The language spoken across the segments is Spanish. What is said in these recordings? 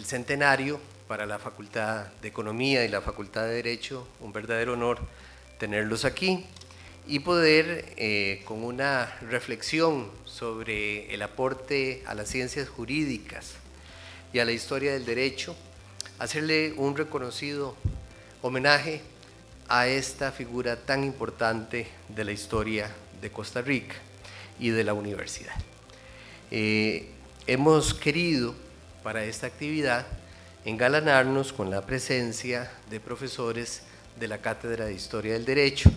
centenario para la Facultad de Economía y la Facultad de Derecho, un verdadero honor tenerlos aquí y poder, con una reflexión sobre el aporte a las ciencias jurídicas y a la historia del derecho, hacerle un reconocido homenaje a esta figura tan importante de la historia de Costa Rica y de la universidad. Hemos querido para esta actividad engalanarnos con la presencia de profesores de la Cátedra de Historia del Derecho,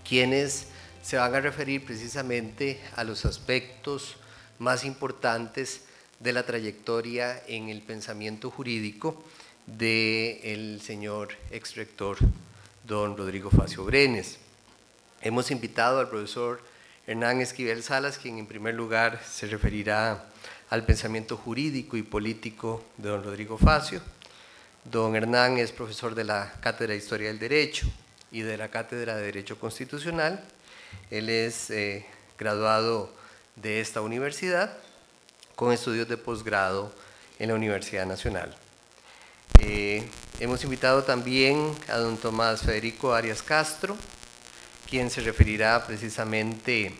quienes se van a referir precisamente a los aspectos más importantes de la trayectoria en el pensamiento jurídico del señor exrector don Rodrigo Facio Brenes. Hemos invitado al profesor Hernán Esquivel Salas, quien en primer lugar se referirá al pensamiento jurídico y político de don Rodrigo Facio. Don Hernán es profesor de la Cátedra de Historia del Derecho y de la Cátedra de Derecho Constitucional. Él es graduado de esta universidad con estudios de posgrado en la Universidad Nacional. Hemos invitado también a don Tomás Federico Arias Castro, quien se referirá precisamente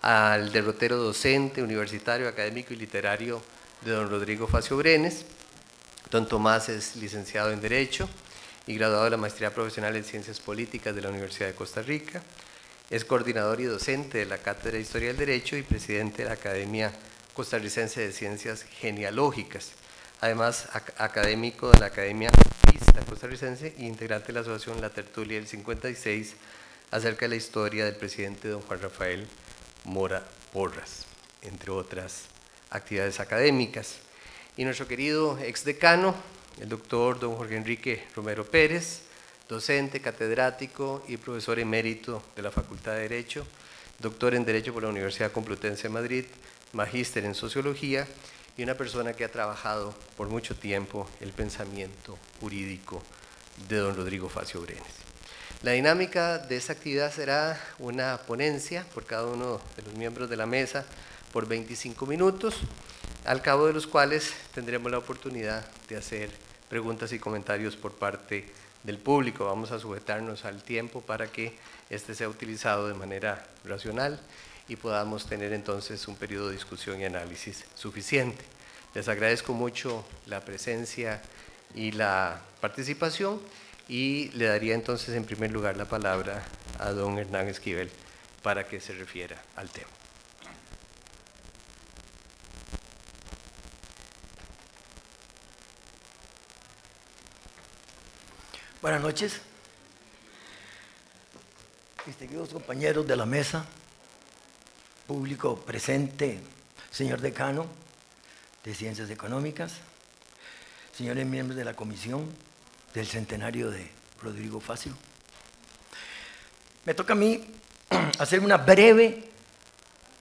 al derrotero docente, universitario, académico y literario de don Rodrigo Facio Brenes. Don Tomás es licenciado en Derecho y graduado de la Maestría Profesional en Ciencias Políticas de la Universidad de Costa Rica. Es coordinador y docente de la Cátedra de Historia del Derecho y presidente de la Academia Costarricense de Ciencias Genealógicas. Además, académico de la Academia Vista Costarricense e integrante de la Asociación La Tertulia del 56 acerca de la historia del presidente don Juan Rafael Mora Porras, entre otras actividades académicas. Y nuestro querido exdecano, el doctor don Jorge Enrique Romero Pérez, docente, catedrático y profesor emérito de la Facultad de Derecho, doctor en Derecho por la Universidad Complutense de Madrid, magíster en Sociología y una persona que ha trabajado por mucho tiempo el pensamiento jurídico de don Rodrigo Facio Brenes. La dinámica de esta actividad será una ponencia por cada uno de los miembros de la mesa por 25 minutos, al cabo de los cuales tendremos la oportunidad de hacer preguntas y comentarios por parte del público. Vamos a sujetarnos al tiempo para que este sea utilizado de manera racional y podamos tener entonces un periodo de discusión y análisis suficiente. Les agradezco mucho la presencia y la participación y le daría entonces en primer lugar la palabra a don Hernán Esquivel para que se refiera al tema. Buenas noches, distinguidos compañeros de la mesa, público presente, señor decano de Ciencias Económicas, señores miembros de la Comisión del Centenario de Rodrigo Facio. Me toca a mí hacer una breve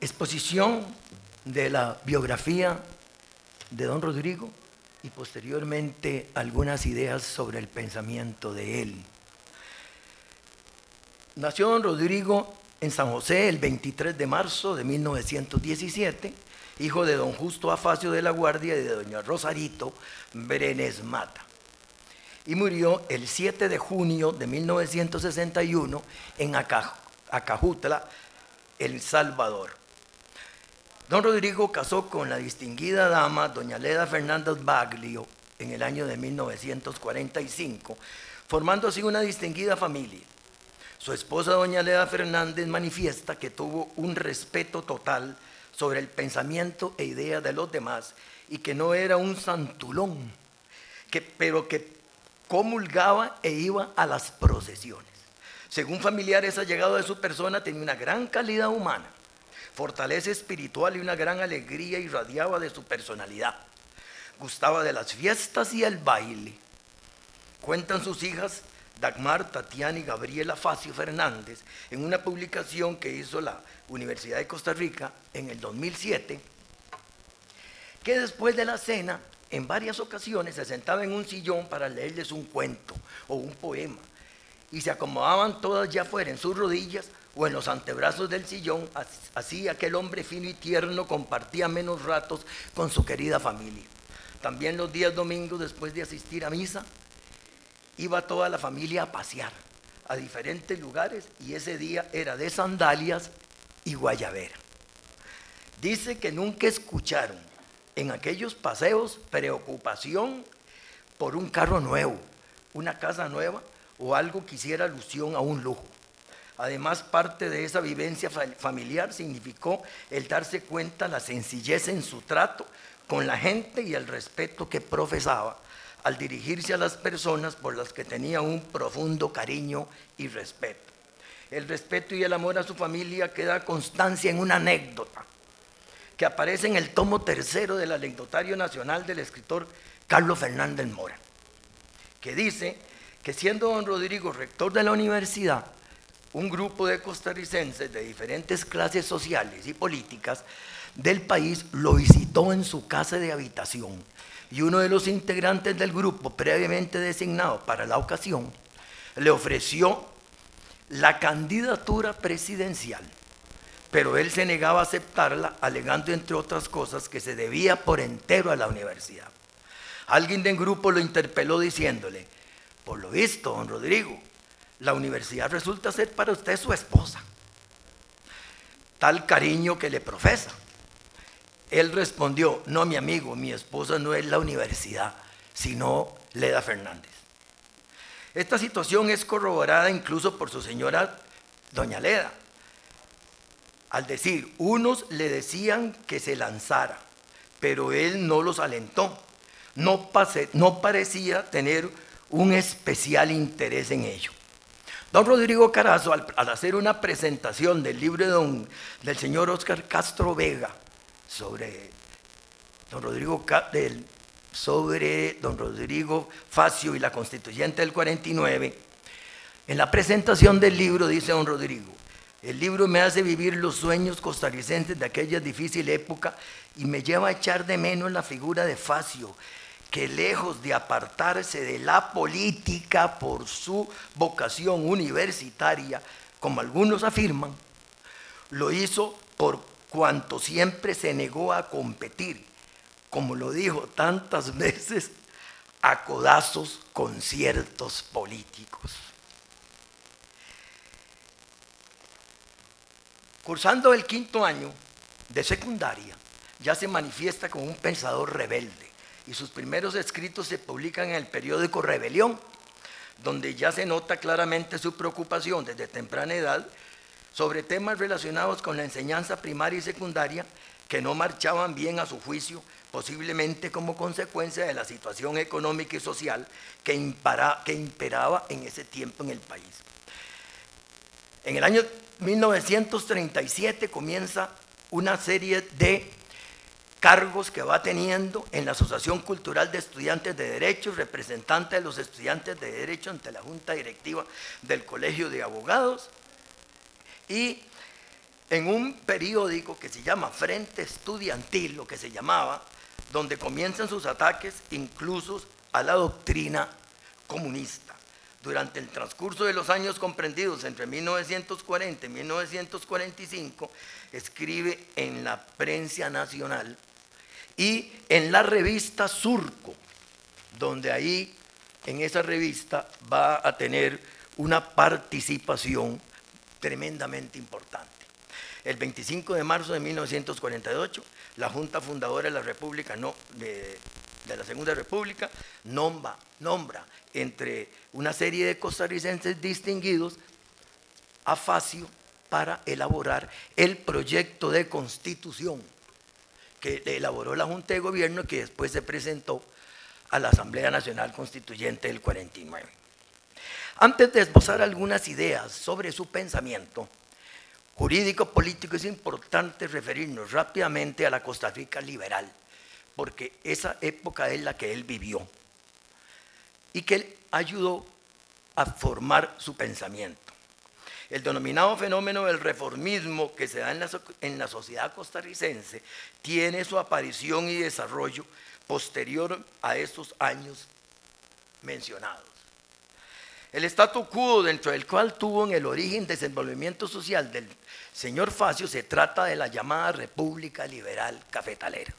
exposición de la biografía de don Rodrigo y posteriormente algunas ideas sobre el pensamiento de él. Nació don Rodrigo en San José el 23 de marzo de 1917, hijo de don Justo A. Facio de la Guardia y de doña Rosarito Brenes Mata, y murió el 7 de junio de 1961 en Acajutla, El Salvador. Don Rodrigo casó con la distinguida dama doña Leda Fernández Baglio en el año de 1945, formando así una distinguida familia. Su esposa doña Leda Fernández manifiesta que tuvo un respeto total sobre el pensamiento e idea de los demás y que no era un santulón, pero que comulgaba e iba a las procesiones. Según familiares allegados de su persona, tenía una gran calidad humana, fortaleza espiritual y una gran alegría irradiaba de su personalidad. Gustaba de las fiestas y el baile. Cuentan sus hijas Dagmar, Tatiana y Gabriela Facio Fernández en una publicación que hizo la Universidad de Costa Rica en el 2007, que después de la cena, en varias ocasiones se sentaba en un sillón para leerles un cuento o un poema y se acomodaban todas ya fuera en sus rodillas o en los antebrazos del sillón. Así aquel hombre fino y tierno compartía menos ratos con su querida familia. También los días domingos, después de asistir a misa, iba toda la familia a pasear a diferentes lugares y ese día era de sandalias y guayabera. Dice que nunca escucharon en aquellos paseos preocupación por un carro nuevo, una casa nueva o algo que hiciera alusión a un lujo. Además, parte de esa vivencia familiar significó el darse cuenta la sencillez en su trato con la gente y el respeto que profesaba al dirigirse a las personas por las que tenía un profundo cariño y respeto. El respeto y el amor a su familia queda constancia en una anécdota que aparece en el tomo 3 del Anecdotario Nacional del escritor Carlos Fernández Mora, que dice que siendo don Rodrigo rector de la universidad, un grupo de costarricenses de diferentes clases sociales y políticas del país lo visitó en su casa de habitación y uno de los integrantes del grupo previamente designado para la ocasión le ofreció la candidatura presidencial, pero él se negaba a aceptarla, alegando entre otras cosas que se debía por entero a la universidad. Alguien del grupo lo interpeló diciéndole: por lo visto, don Rodrigo, la universidad resulta ser para usted su esposa, tal cariño que le profesa. Él respondió: no, mi amigo, mi esposa no es la universidad, sino Leda Fernández. Esta situación es corroborada incluso por su señora, doña Leda, al decir: unos le decían que se lanzara, pero él no los alentó, no parecía tener un especial interés en ello. Don Rodrigo Carazo, al hacer una presentación del libro del señor Óscar Castro Vega sobre don Rodrigo Facio y la constituyente del 49, en la presentación del libro dice don Rodrigo: el libro me hace vivir los sueños costarricenses de aquella difícil época y me lleva a echar de menos la figura de Facio, que lejos de apartarse de la política por su vocación universitaria, como algunos afirman, lo hizo por cuanto siempre se negó a competir, como lo dijo tantas veces, a codazos con ciertos políticos. Cursando el 5º año de secundaria, ya se manifiesta como un pensador rebelde y sus primeros escritos se publican en el periódico Rebelión, donde ya se nota claramente su preocupación desde temprana edad sobre temas relacionados con la enseñanza primaria y secundaria que no marchaban bien a su juicio, posiblemente como consecuencia de la situación económica y social que imperaba en ese tiempo en el país. En el año 1937 comienza una serie de cargos que va teniendo en la Asociación Cultural de Estudiantes de Derecho, representante de los estudiantes de Derecho ante la Junta Directiva del Colegio de Abogados, y en un periódico que se llama Frente Estudiantil, lo que se llamaba, donde comienzan sus ataques incluso a la doctrina comunista. Durante el transcurso de los años comprendidos entre 1940 y 1945, escribe en la Prensa Nacional y en la revista Surco, donde ahí, en esa revista, va a tener una participación tremendamente importante. El 25 de marzo de 1948, la Junta Fundadora de la República de la Segunda República nombra entre una serie de costarricenses distinguidos a Facio para elaborar el proyecto de constitución que elaboró la Junta de Gobierno, que después se presentó a la Asamblea Nacional Constituyente del 49. Antes de esbozar algunas ideas sobre su pensamiento jurídico-político, es importante referirnos rápidamente a la Costa Rica liberal, porque esa época es la que él vivió y que él ayudó a formar su pensamiento. El denominado fenómeno del reformismo que se da en la sociedad costarricense tiene su aparición y desarrollo posterior a estos años mencionados. El statu quo dentro del cual tuvo en el origen desenvolvimiento social del señor Facio se trata de la llamada República Liberal Cafetalera,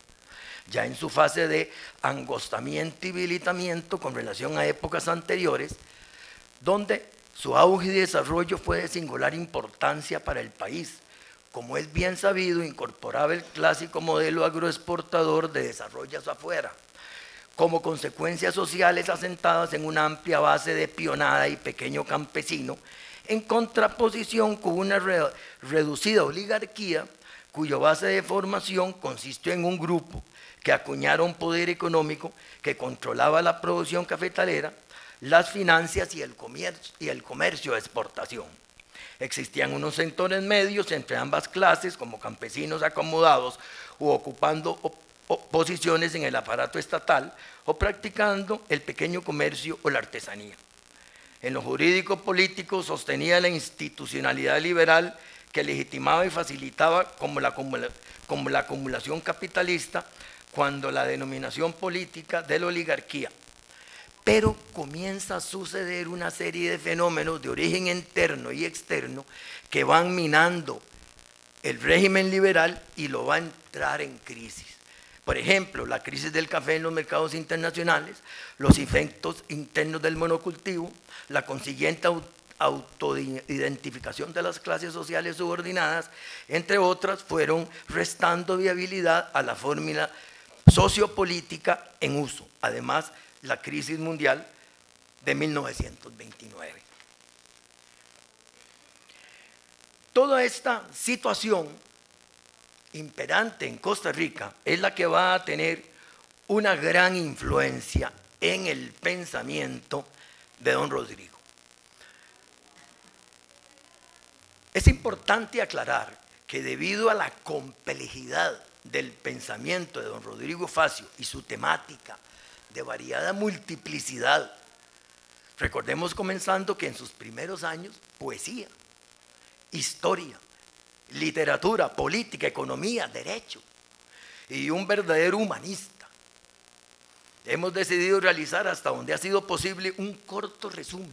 ya en su fase de angostamiento y debilitamiento con relación a épocas anteriores, donde su auge y desarrollo fue de singular importancia para el país. Como es bien sabido, incorporaba el clásico modelo agroexportador de desarrollo hacia afuera, como consecuencias sociales asentadas en una amplia base de pionada y pequeño campesino, en contraposición con una reducida oligarquía, cuya base de formación consistió en un grupo que acuñara un poder económico que controlaba la producción cafetalera, las finanzas y el comercio de exportación. Existían unos sectores medios entre ambas clases, como campesinos acomodados u ocupando posiciones en el aparato estatal o practicando el pequeño comercio o la artesanía. En lo jurídico político sostenía la institucionalidad liberal que legitimaba y facilitaba como la acumulación capitalista, cuando la denominación política de la oligarquía. Pero comienza a suceder una serie de fenómenos de origen interno y externo que van minando el régimen liberal y lo va a entrar en crisis. Por ejemplo, la crisis del café en los mercados internacionales, los efectos internos del monocultivo, la consiguiente autoidentificación de las clases sociales subordinadas, entre otras, fueron restando viabilidad a la fórmula sociopolítica en uso. Además, la crisis mundial de 1929. Toda esta situación imperante en Costa Rica es la que va a tener una gran influencia en el pensamiento de don Rodrigo. Es importante aclarar que debido a la complejidad del pensamiento de don Rodrigo Facio y su temática de variada multiplicidad, recordemos comenzando que en sus primeros años, poesía, historia, literatura, política, economía, derecho, y un verdadero humanista. Hemos decidido realizar hasta donde ha sido posible un corto resumen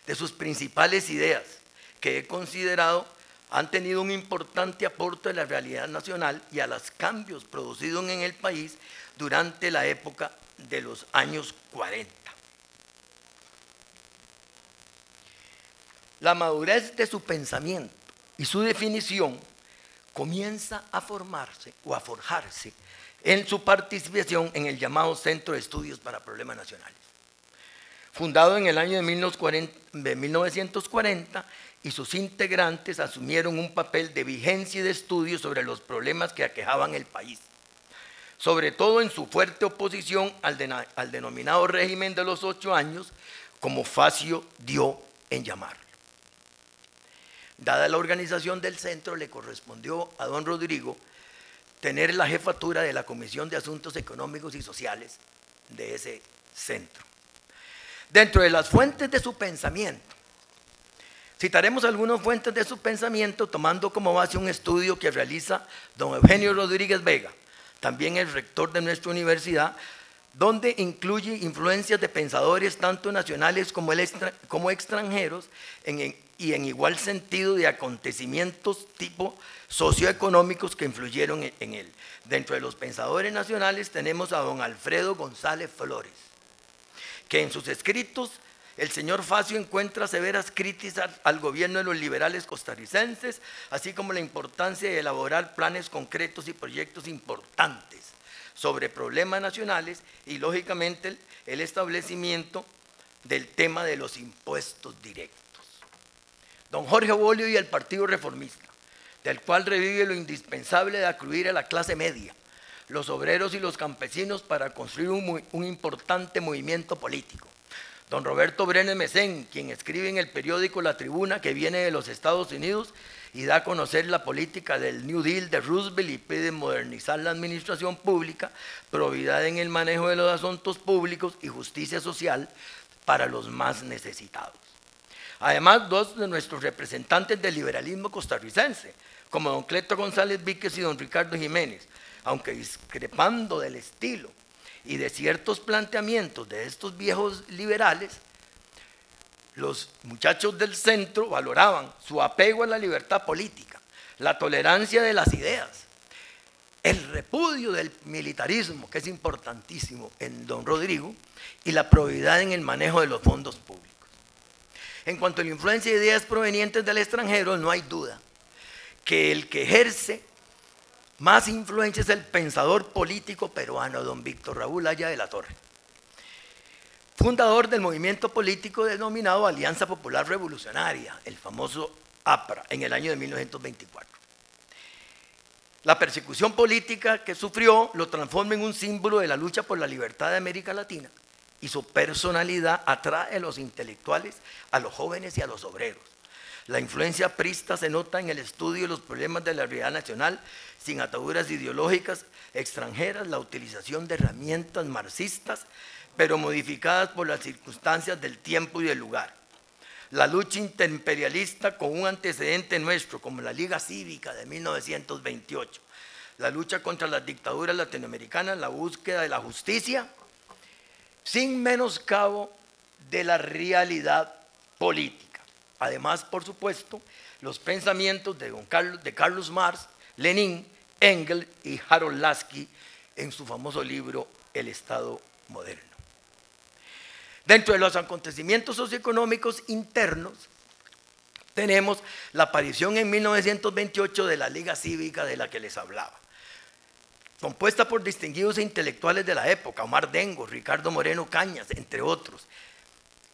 de sus principales ideas, que he considerado han tenido un importante aporte a la realidad nacional y a los cambios producidos en el país durante la época de los años 40. La madurez de su pensamiento y su definición comienza a formarse o a forjarse en su participación en el llamado Centro de Estudios para Problemas Nacionales, fundado en el año de 1940, y sus integrantes asumieron un papel de vigencia y de estudio sobre los problemas que aquejaban el país, sobre todo en su fuerte oposición al denominado régimen de los 8 años, como Facio dio en llamarlo. Dada la organización del centro, le correspondió a don Rodrigo tener la jefatura de la Comisión de Asuntos Económicos y Sociales de ese centro. Dentro de las fuentes de su pensamiento, citaremos algunas fuentes de su pensamiento tomando como base un estudio que realiza don Eugenio Rodríguez Vega, también el rector de nuestra universidad, donde incluye influencias de pensadores tanto nacionales como extranjeros y en igual sentido de acontecimientos tipo socioeconómicos que influyeron en él. Dentro de los pensadores nacionales tenemos a don Alfredo González Flores, que en sus escritos el señor Facio encuentra severas críticas al gobierno de los liberales costarricenses, así como la importancia de elaborar planes concretos y proyectos importantes sobre problemas nacionales y, lógicamente, el establecimiento del tema de los impuestos directos. Don Jorge Bolio y el Partido Reformista, del cual revive lo indispensable de acudir a la clase media, los obreros y los campesinos para construir un importante movimiento político. Don Roberto Brenes Mesén, quien escribe en el periódico La Tribuna, que viene de los Estados Unidos y da a conocer la política del New Deal de Roosevelt y pide modernizar la administración pública, probidad en el manejo de los asuntos públicos y justicia social para los más necesitados. Además, dos de nuestros representantes del liberalismo costarricense, como don Cleto González Víquez y don Ricardo Jiménez, aunque discrepando del estilo y de ciertos planteamientos de estos viejos liberales, los muchachos del centro valoraban su apego a la libertad política, la tolerancia de las ideas, el repudio del militarismo, que es importantísimo en don Rodrigo, y la probidad en el manejo de los fondos públicos. En cuanto a la influencia de ideas provenientes del extranjero, no hay duda que el que ejerce más influencia es el pensador político peruano, don Víctor Raúl Haya de la Torre, fundador del movimiento político denominado Alianza Popular Revolucionaria, el famoso APRA, en el año de 1924. La persecución política que sufrió lo transforma en un símbolo de la lucha por la libertad de América Latina, y su personalidad atrae a los intelectuales, a los jóvenes y a los obreros. La influencia prista se nota en el estudio de los problemas de la realidad nacional, sin ataduras ideológicas extranjeras, la utilización de herramientas marxistas, pero modificadas por las circunstancias del tiempo y del lugar. La lucha interimperialista con un antecedente nuestro, como la Liga Cívica de 1928, la lucha contra las dictaduras latinoamericanas, la búsqueda de la justicia, sin menoscabo de la realidad política. Además, por supuesto, los pensamientos de Carlos Marx, Lenin, Engels y Harold Lasky en su famoso libro El Estado Moderno. Dentro de los acontecimientos socioeconómicos internos, tenemos la aparición en 1928 de la Liga Cívica de la que les hablaba, compuesta por distinguidos intelectuales de la época, Omar Dengo, Ricardo Moreno Cañas, entre otros,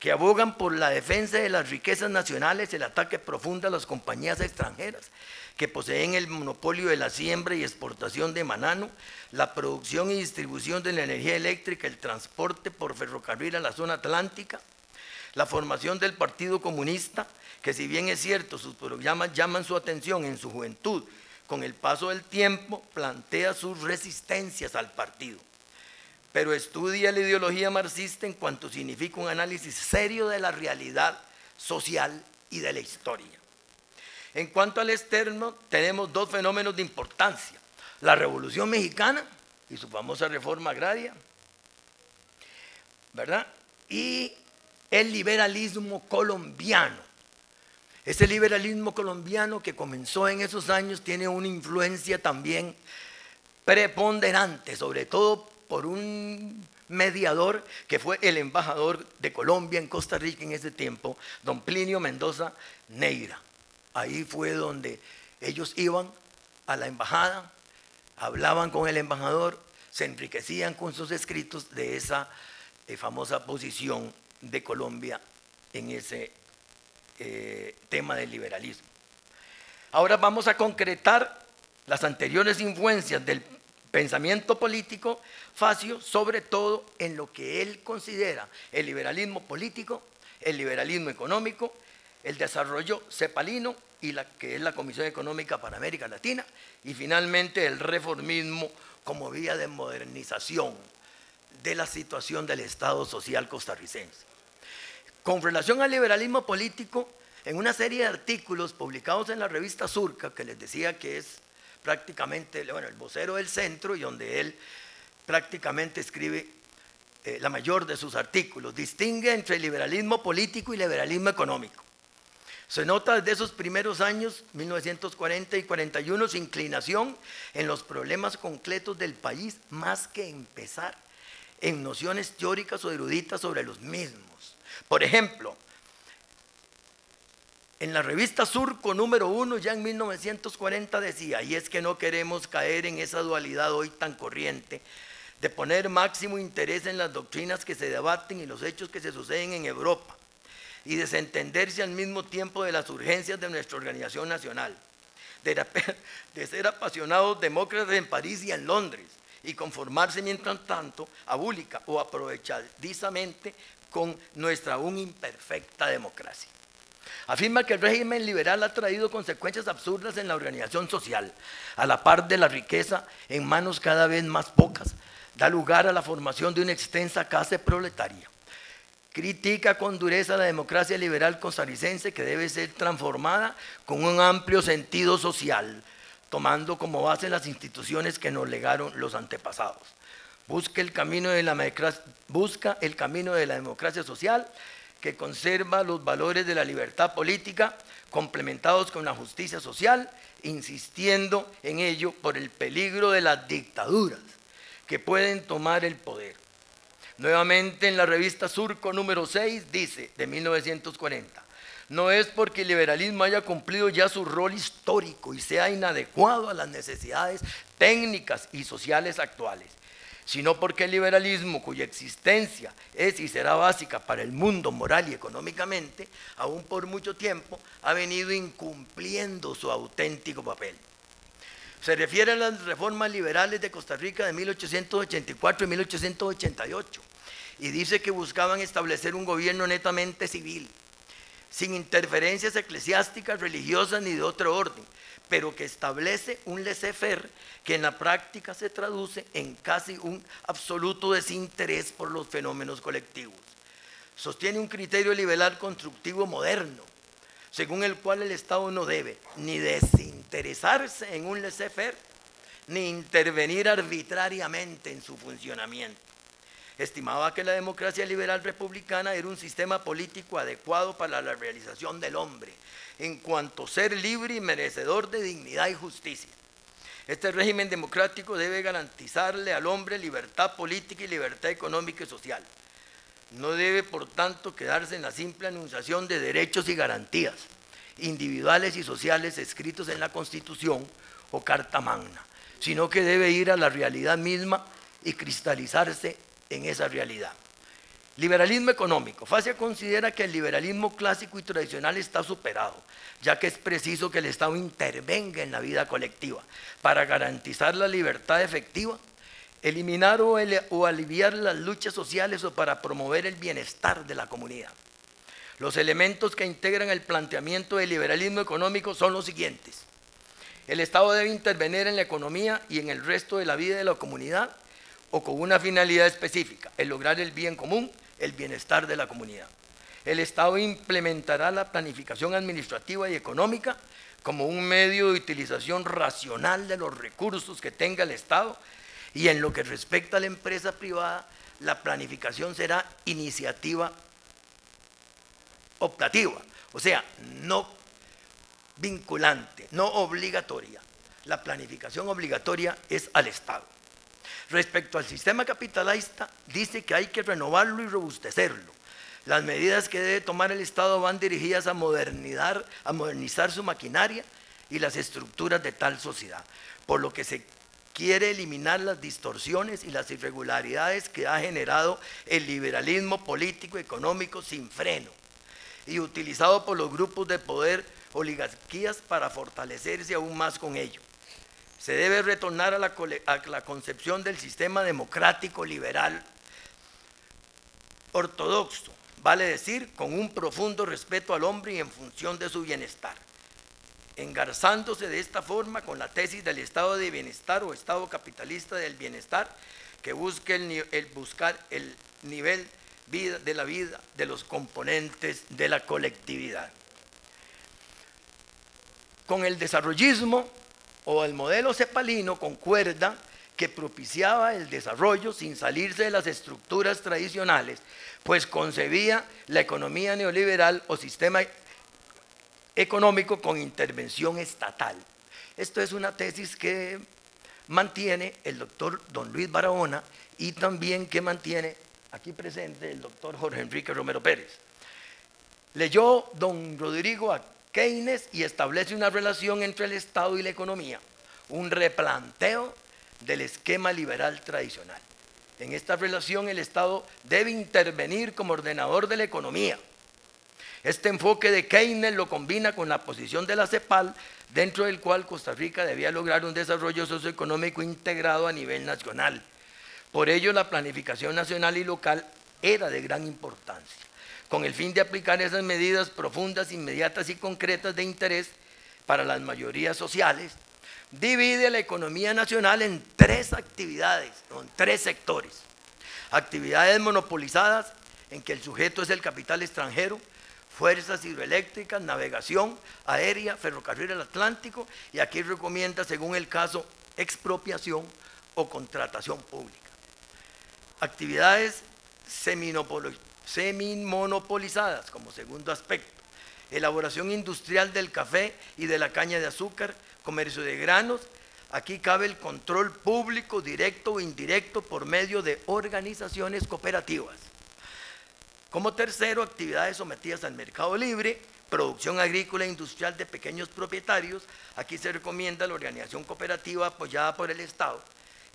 que abogan por la defensa de las riquezas nacionales, el ataque profundo a las compañías extranjeras que poseen el monopolio de la siembra y exportación de banano, la producción y distribución de la energía eléctrica, el transporte por ferrocarril a la zona atlántica, la formación del Partido Comunista, que si bien es cierto, sus programas llaman su atención en su juventud, con el paso del tiempo plantea sus resistencias al partido, pero estudia la ideología marxista en cuanto significa un análisis serio de la realidad social y de la historia. En cuanto al externo, tenemos dos fenómenos de importancia: la Revolución Mexicana y su famosa reforma agraria, ¿verdad? Y el liberalismo colombiano. Ese liberalismo colombiano que comenzó en esos años tiene una influencia también preponderante, sobre todo por un mediador que fue el embajador de Colombia en Costa Rica en ese tiempo, don Plinio Mendoza Neira. Ahí fue donde ellos iban a la embajada, hablaban con el embajador, se enriquecían con sus escritos de esa famosa posición de Colombia en ese tema del liberalismo. Ahora vamos a concretar las anteriores influencias del pensamiento político Facio, sobre todo en lo que él considera el liberalismo político, el liberalismo económico, el desarrollo cepalino y la que es la Comisión Económica para América Latina, y finalmente el reformismo como vía de modernización de la situación del Estado social costarricense. Con relación al liberalismo político, en una serie de artículos publicados en la revista Surca, que les decía que es prácticamente el vocero del centro y donde él prácticamente escribe la mayor de sus artículos, distingue entre liberalismo político y liberalismo económico. Se nota desde esos primeros años, 1940 y 41, su inclinación en los problemas concretos del país, más que empezar en nociones teóricas o eruditas sobre los mismos. Por ejemplo, en la revista Surco número 1, ya en 1940 decía: y es que no queremos caer en esa dualidad hoy tan corriente de poner máximo interés en las doctrinas que se debaten y los hechos que se suceden en Europa, y desentenderse al mismo tiempo de las urgencias de nuestra organización nacional, de ser apasionados demócratas en París y en Londres, y conformarse mientras tanto abúlica o aprovechadizamente con nuestra aún imperfecta democracia. Afirma que el régimen liberal ha traído consecuencias absurdas en la organización social, a la par de la riqueza en manos cada vez más pocas, da lugar a la formación de una extensa clase proletaria. Critica con dureza la democracia liberal costarricense, que debe ser transformada con un amplio sentido social, tomando como base las instituciones que nos legaron los antepasados. Busca el camino de la democracia social, que conserva los valores de la libertad política complementados con la justicia social, insistiendo en ello por el peligro de las dictaduras que pueden tomar el poder. Nuevamente en la revista Surco número 6 dice, de 1940, no es porque el liberalismo haya cumplido ya su rol histórico y sea inadecuado a las necesidades técnicas y sociales actuales, sino porque el liberalismo, cuya existencia es y será básica para el mundo moral y económicamente, aún por mucho tiempo ha venido incumpliendo su auténtico papel. Se refiere a las reformas liberales de Costa Rica de 1884 y 1888 y dice que buscaban establecer un gobierno netamente civil, sin interferencias eclesiásticas, religiosas ni de otro orden, pero que establece un laissez-faire que en la práctica se traduce en casi un absoluto desinterés por los fenómenos colectivos. Sostiene un criterio liberal constructivo moderno, según el cual el Estado no debe ni desinteresarse en un laissez-faire, ni intervenir arbitrariamente en su funcionamiento. Estimaba que la democracia liberal republicana era un sistema político adecuado para la realización del hombre, en cuanto ser libre y merecedor de dignidad y justicia. Este régimen democrático debe garantizarle al hombre libertad política y libertad económica y social. No debe, por tanto, quedarse en la simple enunciación de derechos y garantías individuales y sociales escritos en la Constitución o Carta Magna, sino que debe ir a la realidad misma y cristalizarse en esa realidad. Liberalismo económico. Facia considera que el liberalismo clásico y tradicional está superado, ya que es preciso que el Estado intervenga en la vida colectiva para garantizar la libertad efectiva, eliminar o aliviar las luchas sociales o para promover el bienestar de la comunidad. Los elementos que integran el planteamiento del liberalismo económico son los siguientes. El Estado debe intervenir en la economía y en el resto de la vida de la comunidad o con una finalidad específica, el lograr el bien común, el bienestar de la comunidad. El Estado implementará la planificación administrativa y económica como un medio de utilización racional de los recursos que tenga el Estado, y en lo que respecta a la empresa privada, la planificación será iniciativa optativa, o sea, no vinculante, no obligatoria. La planificación obligatoria es al Estado. Respecto al sistema capitalista, dice que hay que renovarlo y robustecerlo. Las medidas que debe tomar el Estado van dirigidas a modernizar su maquinaria y las estructuras de tal sociedad, por lo que se quiere eliminar las distorsiones y las irregularidades que ha generado el liberalismo político económico sin freno y utilizado por los grupos de poder oligarquías para fortalecerse aún más con ello. Se debe retornar a la concepción del sistema democrático liberal ortodoxo, vale decir, con un profundo respeto al hombre y en función de su bienestar, engarzándose de esta forma con la tesis del estado de bienestar o estado capitalista del bienestar, que busca buscar el nivel de la vida de los componentes de la colectividad. Con el desarrollismo o el modelo cepalino concuerda que propiciaba el desarrollo sin salirse de las estructuras tradicionales, pues concebía la economía neoliberal o sistema económico con intervención estatal. Esto es una tesis que mantiene el doctor don Luis Barahona y también que mantiene aquí presente el doctor Jorge Enrique Romero Pérez. Leyó don Rodrigo a Keynes y establece una relación entre el Estado y la economía, un replanteo del esquema liberal tradicional. En esta relación el Estado debe intervenir como ordenador de la economía. Este enfoque de Keynes lo combina con la posición de la CEPAL, dentro del cual Costa Rica debía lograr un desarrollo socioeconómico integrado a nivel nacional. Por ello, la planificación nacional y local era de gran importancia, con el fin de aplicar esas medidas profundas, inmediatas y concretas de interés para las mayorías sociales. Divide la economía nacional en tres actividades, en tres sectores. Actividades monopolizadas, en que el sujeto es el capital extranjero, fuerzas hidroeléctricas, navegación aérea, ferrocarril del Atlántico, y aquí recomienda, según el caso, expropiación semimonopolizadas como segundo aspecto, elaboración industrial del café y de la caña de azúcar, comercio de granos. Aquí cabe el control público directo o indirecto por medio de organizaciones cooperativas. Como tercero, actividades sometidas al mercado libre, producción agrícola e industrial de pequeños propietarios. Aquí se recomienda la organización cooperativa apoyada por el Estado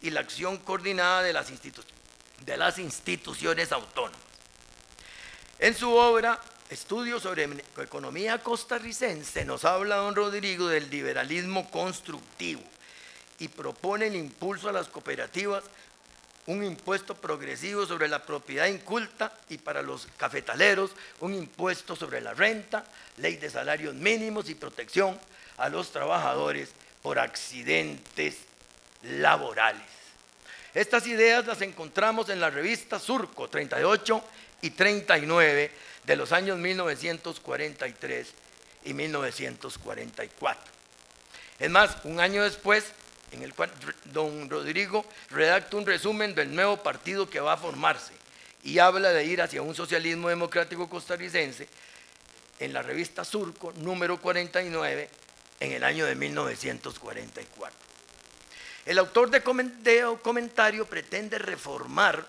y la acción coordinada de las instituciones autónomas. En su obra, Estudios sobre Economía Costarricense, nos habla don Rodrigo del liberalismo constructivo y propone el impulso a las cooperativas, un impuesto progresivo sobre la propiedad inculta y para los cafetaleros un impuesto sobre la renta, ley de salarios mínimos y protección a los trabajadores por accidentes laborales. Estas ideas las encontramos en la revista Surco 38 y 39 de los años 1943 y 1944. Es más, un año después, en el cual don Rodrigo redacta un resumen del nuevo partido que va a formarse y habla de ir hacia un socialismo democrático costarricense en la revista Surco número 49 en el año de 1944. El autor de comentario pretende reformar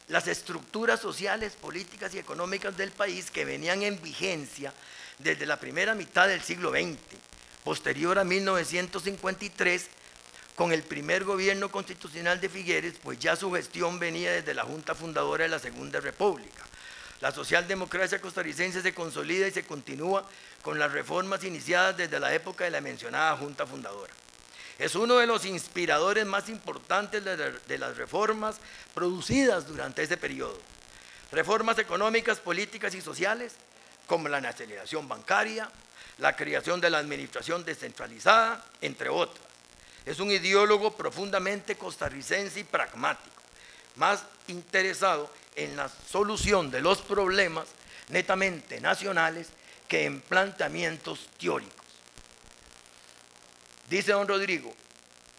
las estructuras sociales, políticas y económicas del país que venían en vigencia desde la primera mitad del siglo XX, posterior a 1953, con el primer gobierno constitucional de Figueres, pues ya su gestión venía desde la Junta Fundadora de la Segunda República. La socialdemocracia costarricense se consolida y se continúa con las reformas iniciadas desde la época de la mencionada Junta Fundadora. Es uno de los inspiradores más importantes de las reformas producidas durante ese periodo. Reformas económicas, políticas y sociales, como la nacionalización bancaria, la creación de la administración descentralizada, entre otras. Es un ideólogo profundamente costarricense y pragmático, más interesado en la solución de los problemas netamente nacionales que en planteamientos teóricos. Dice don Rodrigo,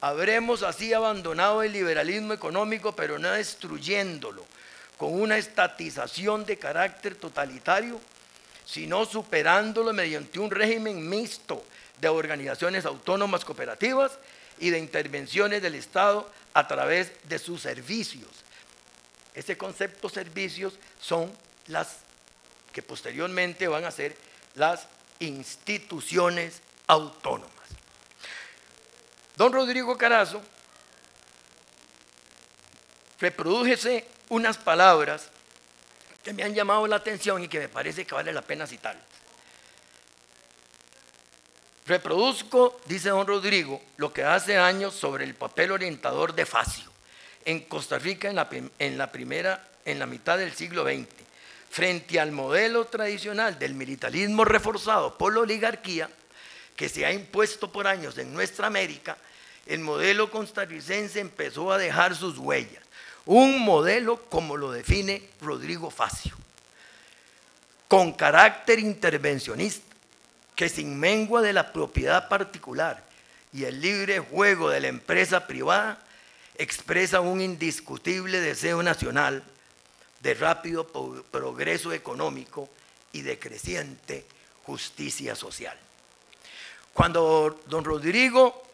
habremos así abandonado el liberalismo económico, pero no destruyéndolo con una estatización de carácter totalitario, sino superándolo mediante un régimen mixto de organizaciones autónomas cooperativas y de intervenciones del Estado a través de sus servicios. Ese concepto servicios son las que posteriormente van a ser las instituciones autónomas. Don Rodrigo Carazo reprodújese unas palabras que me han llamado la atención y que me parece que vale la pena citarlas. Reproduzco, dice don Rodrigo, lo que hace años sobre el papel orientador de Facio en Costa Rica en la mitad del siglo XX, frente al modelo tradicional del militarismo reforzado por la oligarquía que se ha impuesto por años en nuestra América. El modelo costarricense empezó a dejar sus huellas, un modelo como lo define Rodrigo Facio, con carácter intervencionista, que sin mengua de la propiedad particular y el libre juego de la empresa privada, expresa un indiscutible deseo nacional de rápido progreso económico y de creciente justicia social. Cuando don Rodrigo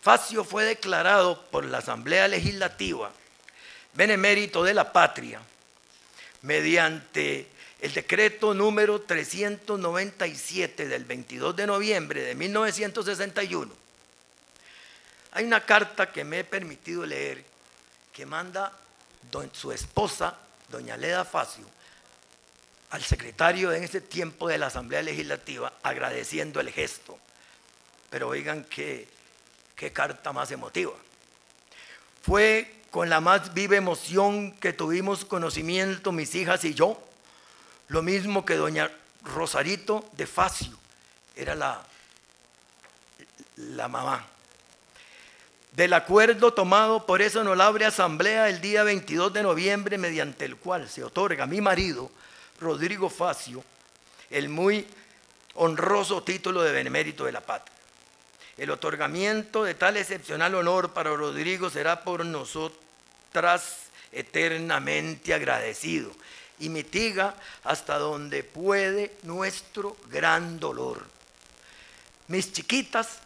Facio fue declarado por la Asamblea Legislativa benemérito de la patria, mediante el decreto número 397 del 22 de noviembre de 1961, hay una carta que me he permitido leer que manda su esposa, doña Leda Facio, al secretario en ese tiempo de la Asamblea Legislativa, agradeciendo el gesto. Pero oigan qué carta más emotiva. Fue con la más viva emoción que tuvimos conocimiento mis hijas y yo, lo mismo que doña Rosarito de Facio, era la mamá, del acuerdo tomado por esa honorable asamblea el día 22 de noviembre, mediante el cual se otorga a mi marido, Rodrigo Facio, el muy honroso título de benemérito de la patria. El otorgamiento de tal excepcional honor para Rodrigo será por nosotras eternamente agradecido y mitiga hasta donde puede nuestro gran dolor. Mis chiquitas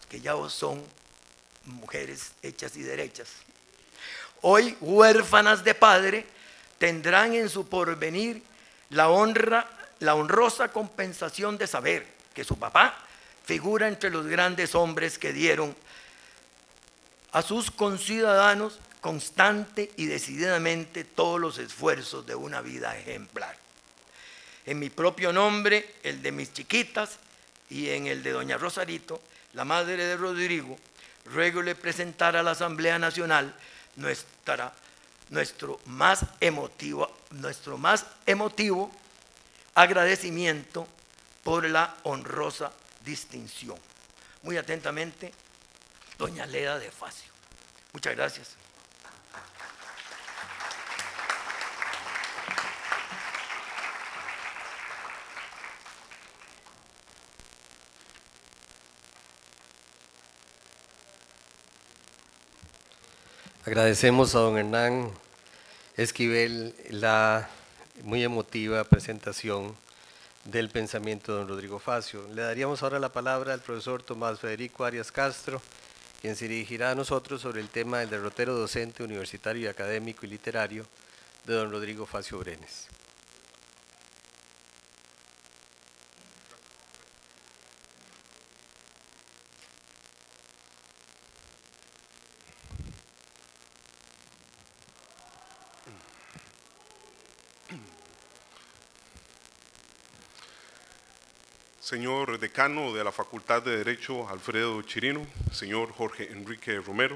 que ya son mujeres hechas y derechas, hoy huérfanas de padre, tendrán en su porvenir la honrosa compensación de saber que su papá figura entre los grandes hombres que dieron a sus conciudadanos constante y decididamente todos los esfuerzos de una vida ejemplar. En mi propio nombre, el de mis chiquitas y en el de doña Rosarito, la madre de Rodrigo, ruego presentar a la Asamblea Nacional nuestro más emotivo agradecimiento por la honrosa distinción. Muy atentamente, doña Leda de Facio. Muchas gracias. Agradecemos a don Hernán Esquivel la muy emotiva presentación del pensamiento de don Rodrigo Facio. Le daríamos ahora la palabra al profesor Tomás Federico Arias Castro, quien se dirigirá a nosotros sobre el tema del derrotero docente, universitario, académico y literario de don Rodrigo Facio Brenes. Señor decano de la Facultad de Derecho Alfredo Chirino, señor Jorge Enrique Romero,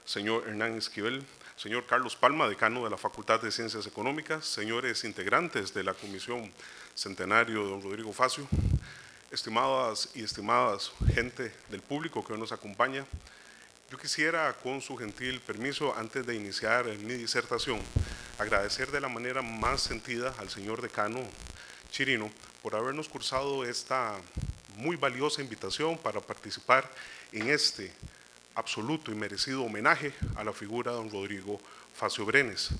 señor Hernán Esquivel, señor Carlos Palma, decano de la Facultad de Ciencias Económicas, señores integrantes de la Comisión Centenario de don Rodrigo Facio, estimadas y estimadas gente del público que hoy nos acompaña, yo quisiera, con su gentil permiso, antes de iniciar mi disertación, agradecer de la manera más sentida al señor decano Chirino por habernos cursado esta muy valiosa invitación para participar en este absoluto y merecido homenaje a la figura de don Rodrigo Facio Brenes,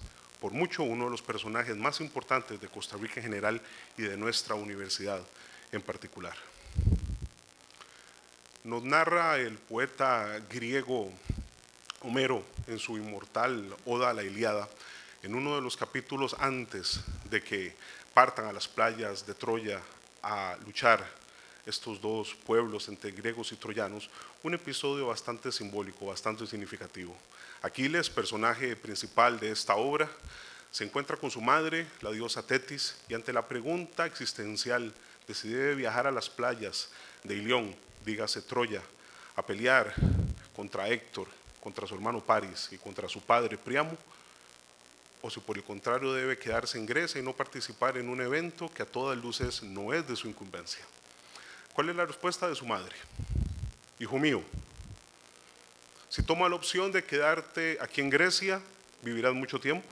por mucho uno de los personajes más importantes de Costa Rica en general y de nuestra universidad en particular. Nos narra el poeta griego Homero en su inmortal Oda a la Ilíada, en uno de los capítulos antes de que partan a las playas de Troya a luchar estos dos pueblos entre griegos y troyanos, un episodio bastante simbólico, bastante significativo. Aquiles, personaje principal de esta obra, se encuentra con su madre, la diosa Tetis, y ante la pregunta existencial de si debe viajar a las playas de Ilión, dígase Troya, a pelear contra Héctor, contra su hermano Paris y contra su padre Príamo, o si por el contrario debe quedarse en Grecia y no participar en un evento que a todas luces no es de su incumbencia. ¿Cuál es la respuesta de su madre? Hijo mío, si tomas la opción de quedarte aquí en Grecia, vivirás mucho tiempo,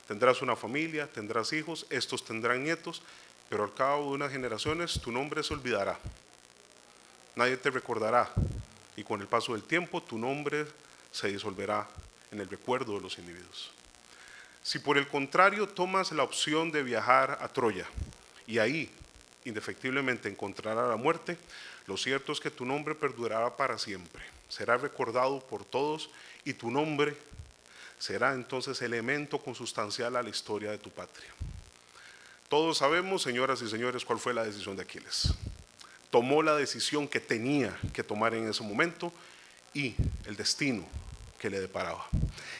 tendrás una familia, tendrás hijos, estos tendrán nietos, pero al cabo de unas generaciones tu nombre se olvidará, nadie te recordará y con el paso del tiempo tu nombre se disolverá en el recuerdo de los individuos. Si por el contrario tomas la opción de viajar a Troya y ahí indefectiblemente encontrarás la muerte, lo cierto es que tu nombre perdurará para siempre, será recordado por todos y tu nombre será entonces elemento consustancial a la historia de tu patria. Todos sabemos, señoras y señores, cuál fue la decisión de Aquiles. Tomó la decisión que tenía que tomar en ese momento y el destino que le deparaba.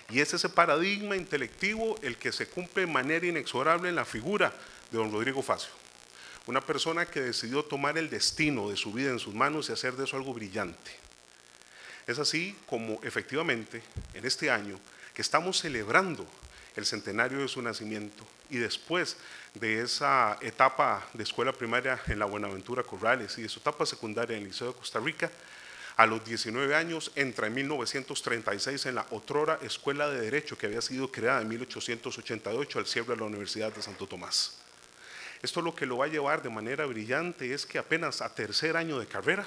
Y es ese paradigma intelectivo el que se cumple de manera inexorable en la figura de don Rodrigo Facio. Una persona que decidió tomar el destino de su vida en sus manos y hacer de eso algo brillante. Es así como efectivamente en este año que estamos celebrando el centenario de su nacimiento y después de esa etapa de escuela primaria en la Buenaventura Corrales y de su etapa secundaria en el Liceo de Costa Rica, a los 19 años entra en 1936 en la otrora Escuela de Derecho que había sido creada en 1888 al cierre de la Universidad de Santo Tomás. Esto lo que lo va a llevar de manera brillante es que apenas a tercer año de carrera,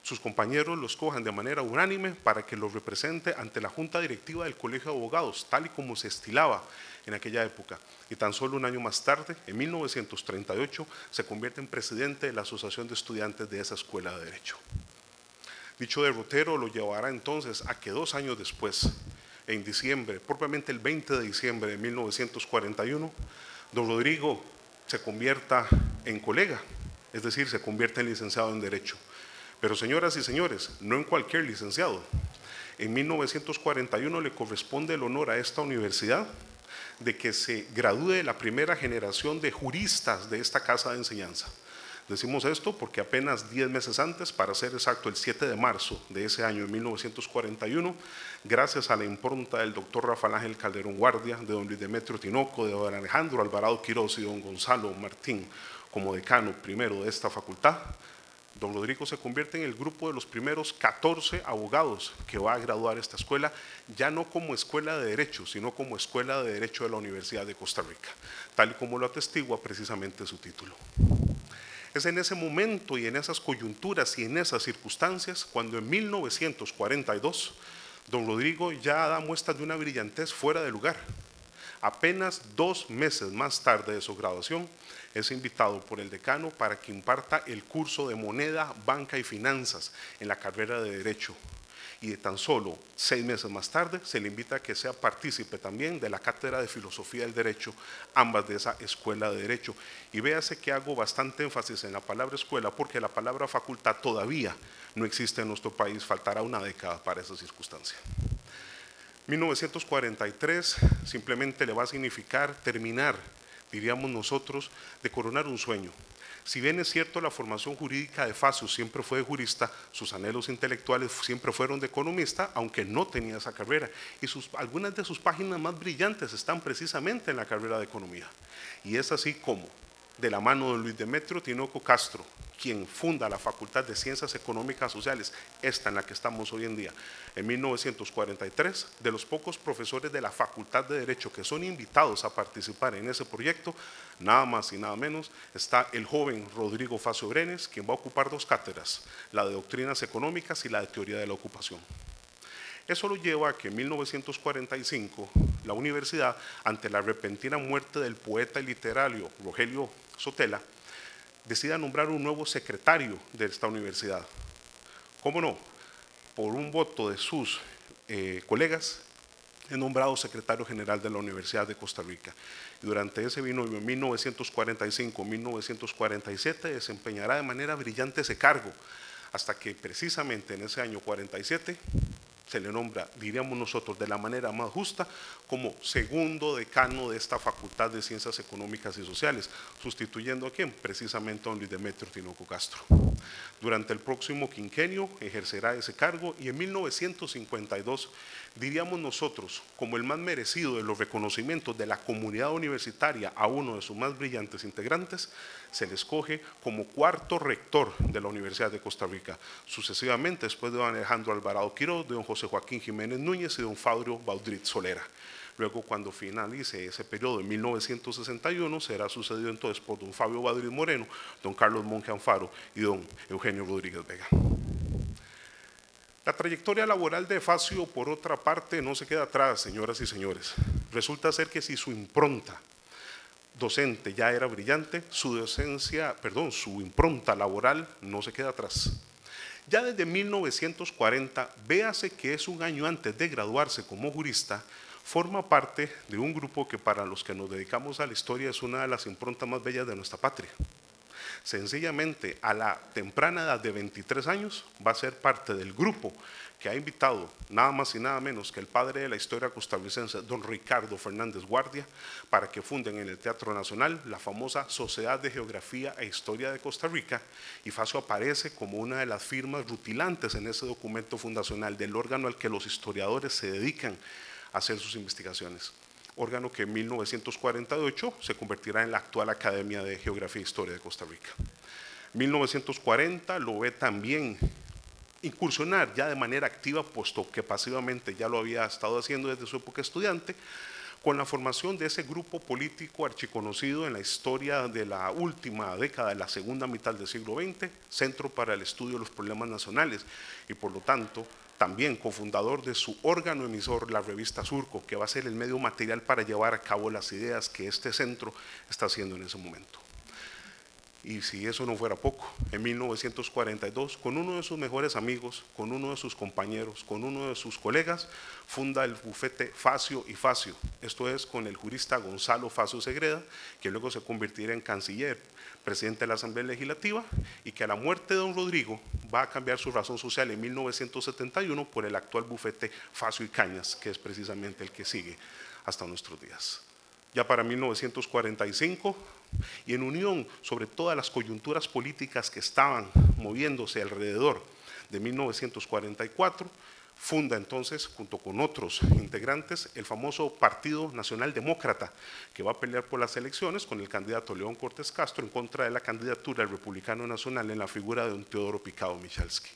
sus compañeros lo escojan de manera unánime para que lo represente ante la Junta Directiva del Colegio de Abogados, tal y como se estilaba en aquella época, y tan solo un año más tarde, en 1938, se convierte en presidente de la Asociación de Estudiantes de esa escuela de Derecho. Dicho derrotero lo llevará entonces a que 2 años después, en diciembre, propiamente el 20 de diciembre de 1941, don Rodrigo se convierta en colega, es decir, se convierte en licenciado en Derecho. Pero señoras y señores, no en cualquier licenciado. En 1941 le corresponde el honor a esta universidad de que se gradúe la primera generación de juristas de esta casa de enseñanza. Decimos esto porque apenas 10 meses antes, para ser exacto el 7 de marzo de ese año, en 1941, gracias a la impronta del doctor Rafael Ángel Calderón Guardia, de don Luis Demetrio Tinoco, de don Alejandro Alvarado Quiroz y don Gonzalo Martín, como decano primero de esta facultad, don Rodrigo se convierte en el grupo de los primeros 14 abogados que va a graduar esta escuela, ya no como escuela de Derecho, sino como Escuela de Derecho de la Universidad de Costa Rica, tal y como lo atestigua precisamente su título. Es en ese momento y en esas coyunturas y en esas circunstancias cuando en 1942 don Rodrigo ya da muestras de una brillantez fuera de lugar. Apenas 2 meses más tarde de su graduación es invitado por el decano para que imparta el curso de Moneda, Banca y Finanzas en la carrera de Derecho. Y de tan solo 6 meses más tarde se le invita a que sea partícipe también de la Cátedra de Filosofía del Derecho, ambas de esa Escuela de Derecho. Y véase que hago bastante énfasis en la palabra escuela porque la palabra facultad todavía no existe en nuestro país, faltará una década para esa circunstancia. 1943 simplemente le va a significar terminar, diríamos nosotros, de coronar un sueño. Si bien es cierto la formación jurídica de Facio siempre fue de jurista, sus anhelos intelectuales siempre fueron de economista, aunque no tenía esa carrera. Y algunas de sus páginas más brillantes están precisamente en la carrera de economía. Y es así como, de la mano de Luis Demetrio Tinoco Castro, quien funda la Facultad de Ciencias Económicas Sociales, esta en la que estamos hoy en día, en 1943, de los pocos profesores de la Facultad de Derecho que son invitados a participar en ese proyecto, nada más y nada menos, está el joven Rodrigo Facio Brenes, quien va a ocupar 2 cátedras, la de Doctrinas Económicas y la de Teoría de la Ocupación. Eso lo lleva a que en 1945 la universidad, ante la repentina muerte del poeta y literario Rogelio Sotela, decida nombrar un nuevo secretario de esta universidad. ¿Cómo no? Por un voto de sus colegas, es nombrado secretario general de la Universidad de Costa Rica. Y durante ese binomio, en 1945-1947, desempeñará de manera brillante ese cargo, hasta que precisamente en ese año 47 se le nombra, diríamos nosotros, de la manera más justa, como segundo decano de esta Facultad de Ciencias Económicas y Sociales, sustituyendo a quién, precisamente a don Luis Demetrio Tinoco Castro. Durante el próximo quinquenio ejercerá ese cargo y en 1952, diríamos nosotros, como el más merecido de los reconocimientos de la comunidad universitaria a uno de sus más brillantes integrantes, se le escoge como 4º rector de la Universidad de Costa Rica, sucesivamente después de don Alejandro Alvarado Quiroz, de don José Joaquín Jiménez Núñez y don Fabio Baudrit Solera. Luego, cuando finalice ese periodo en 1961, será sucedido entonces por don Fabio Baudrit Moreno, don Carlos Monge Alfaro y don Eugenio Rodríguez Vega. La trayectoria laboral de Facio, por otra parte, no se queda atrás, señoras y señores. Resulta ser que si su impronta docente ya era brillante, su impronta laboral no se queda atrás. Ya desde 1940, véase que es un año antes de graduarse como jurista, forma parte de un grupo que para los que nos dedicamos a la historia es una de las improntas más bellas de nuestra patria. Sencillamente, a la temprana edad de 23 años, va a ser parte del grupo que ha invitado nada más y nada menos que el padre de la historia costarricense, don Ricardo Fernández Guardia, para que funden en el Teatro Nacional la famosa Sociedad de Geografía e Historia de Costa Rica, y Facio aparece como una de las firmas rutilantes en ese documento fundacional del órgano al que los historiadores se dedican a hacer sus investigaciones. Órgano que en 1948 se convertirá en la actual Academia de Geografía e Historia de Costa Rica. 1940 lo ve también incursionar ya de manera activa, puesto que pasivamente ya lo había estado haciendo desde su época estudiante, con la formación de ese grupo político archiconocido en la historia de la última década de la segunda mitad del siglo XX, Centro para el Estudio de los Problemas Nacionales, y por lo tanto también cofundador de su órgano emisor, la revista Surco, que va a ser el medio material para llevar a cabo las ideas que este centro está haciendo en ese momento. Y si eso no fuera poco, en 1942, con uno de sus mejores amigos, con uno de sus compañeros, con uno de sus colegas, funda el bufete Facio y Facio. Esto es con el jurista Gonzalo Facio Segreda, que luego se convertirá en canciller, presidente de la Asamblea Legislativa, y que a la muerte de don Rodrigo va a cambiar su razón social en 1971 por el actual bufete Facio y Cañas, que es precisamente el que sigue hasta nuestros días. Ya para 1945, y en unión sobre todas las coyunturas políticas que estaban moviéndose alrededor de 1944, funda entonces, junto con otros integrantes, el famoso Partido Nacional Demócrata, que va a pelear por las elecciones con el candidato León Cortés Castro en contra de la candidatura del Republicano Nacional en la figura de don Teodoro Picado Michalski.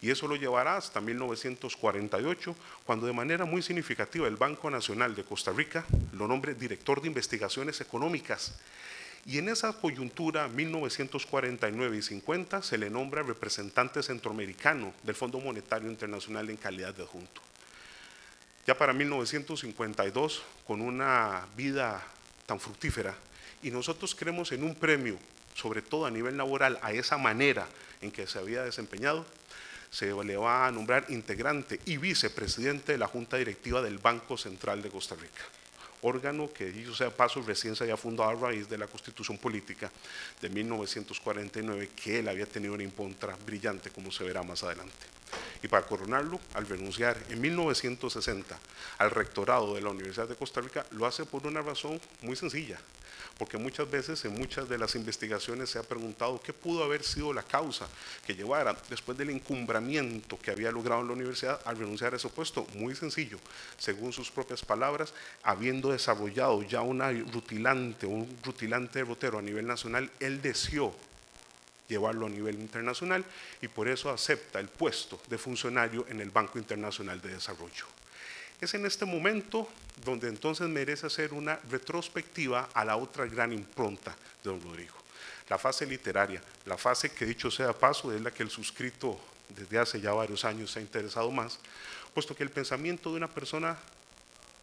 Y eso lo llevará hasta 1948, cuando de manera muy significativa el Banco Nacional de Costa Rica lo nombre director de investigaciones económicas. Y en esa coyuntura, 1949 y 50, se le nombra representante centroamericano del Fondo Monetario Internacional en calidad de adjunto. Ya para 1952, con una vida tan fructífera, y nosotros creemos en un premio, sobre todo a nivel laboral, a esa manera en que se había desempeñado, se le va a nombrar integrante y vicepresidente de la Junta Directiva del Banco Central de Costa Rica, órgano que, dicho sea paso, recién se había fundado a raíz de la Constitución Política de 1949, que él había tenido una impronta brillante, como se verá más adelante. Y para coronarlo, al renunciar en 1960 al rectorado de la Universidad de Costa Rica, lo hace por una razón muy sencilla, porque muchas veces en muchas de las investigaciones se ha preguntado qué pudo haber sido la causa que llevara, después del encumbramiento que había logrado en la universidad, al renunciar a ese puesto. Muy sencillo, según sus propias palabras, habiendo desarrollado ya un rutilante derrotero a nivel nacional, él deseó llevarlo a nivel internacional y por eso acepta el puesto de funcionario en el Banco Internacional de Desarrollo. Es en este momento donde entonces merece hacer una retrospectiva a la otra gran impronta de don Rodrigo. La fase literaria, la fase que, dicho sea paso, es la que el suscrito desde hace ya varios años se ha interesado más, puesto que el pensamiento de una persona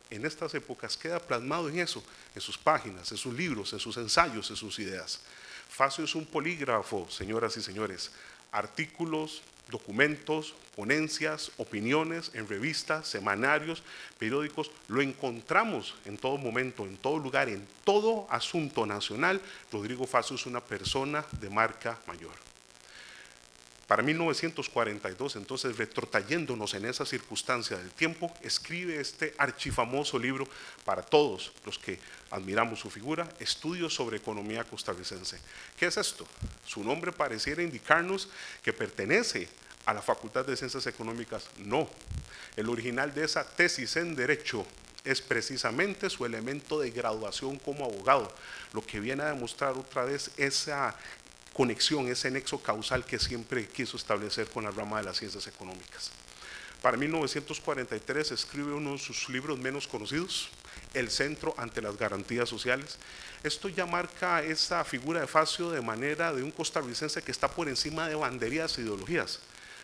en estas épocas queda plasmado en eso, en sus páginas, en sus libros, en sus ensayos, en sus ideas. Facio es un polígrafo, señoras y señores, artículos, documentos, ponencias, opiniones en revistas, semanarios, periódicos, lo encontramos en todo momento, en todo lugar, en todo asunto nacional. Rodrigo Facio es una persona de marca mayor. Para 1942, entonces, retrotrayéndonos en esa circunstancia del tiempo, escribe este archifamoso libro para todos los que admiramos su figura, Estudios sobre Economía Costarricense. ¿Qué es esto? Su nombre pareciera indicarnos que pertenece a la Facultad de Ciencias Económicas. No, el original de esa tesis en Derecho es precisamente su elemento de graduación como abogado, lo que viene a demostrar otra vez esa conexión, ese nexo causal que siempre quiso establecer con la rama de las ciencias económicas. Para 1943 escribe uno de sus libros menos conocidos, El Centro ante las Garantías Sociales. Esto ya marca esa figura de Facio de manera de un costarricense que está por encima de banderías e ideologías.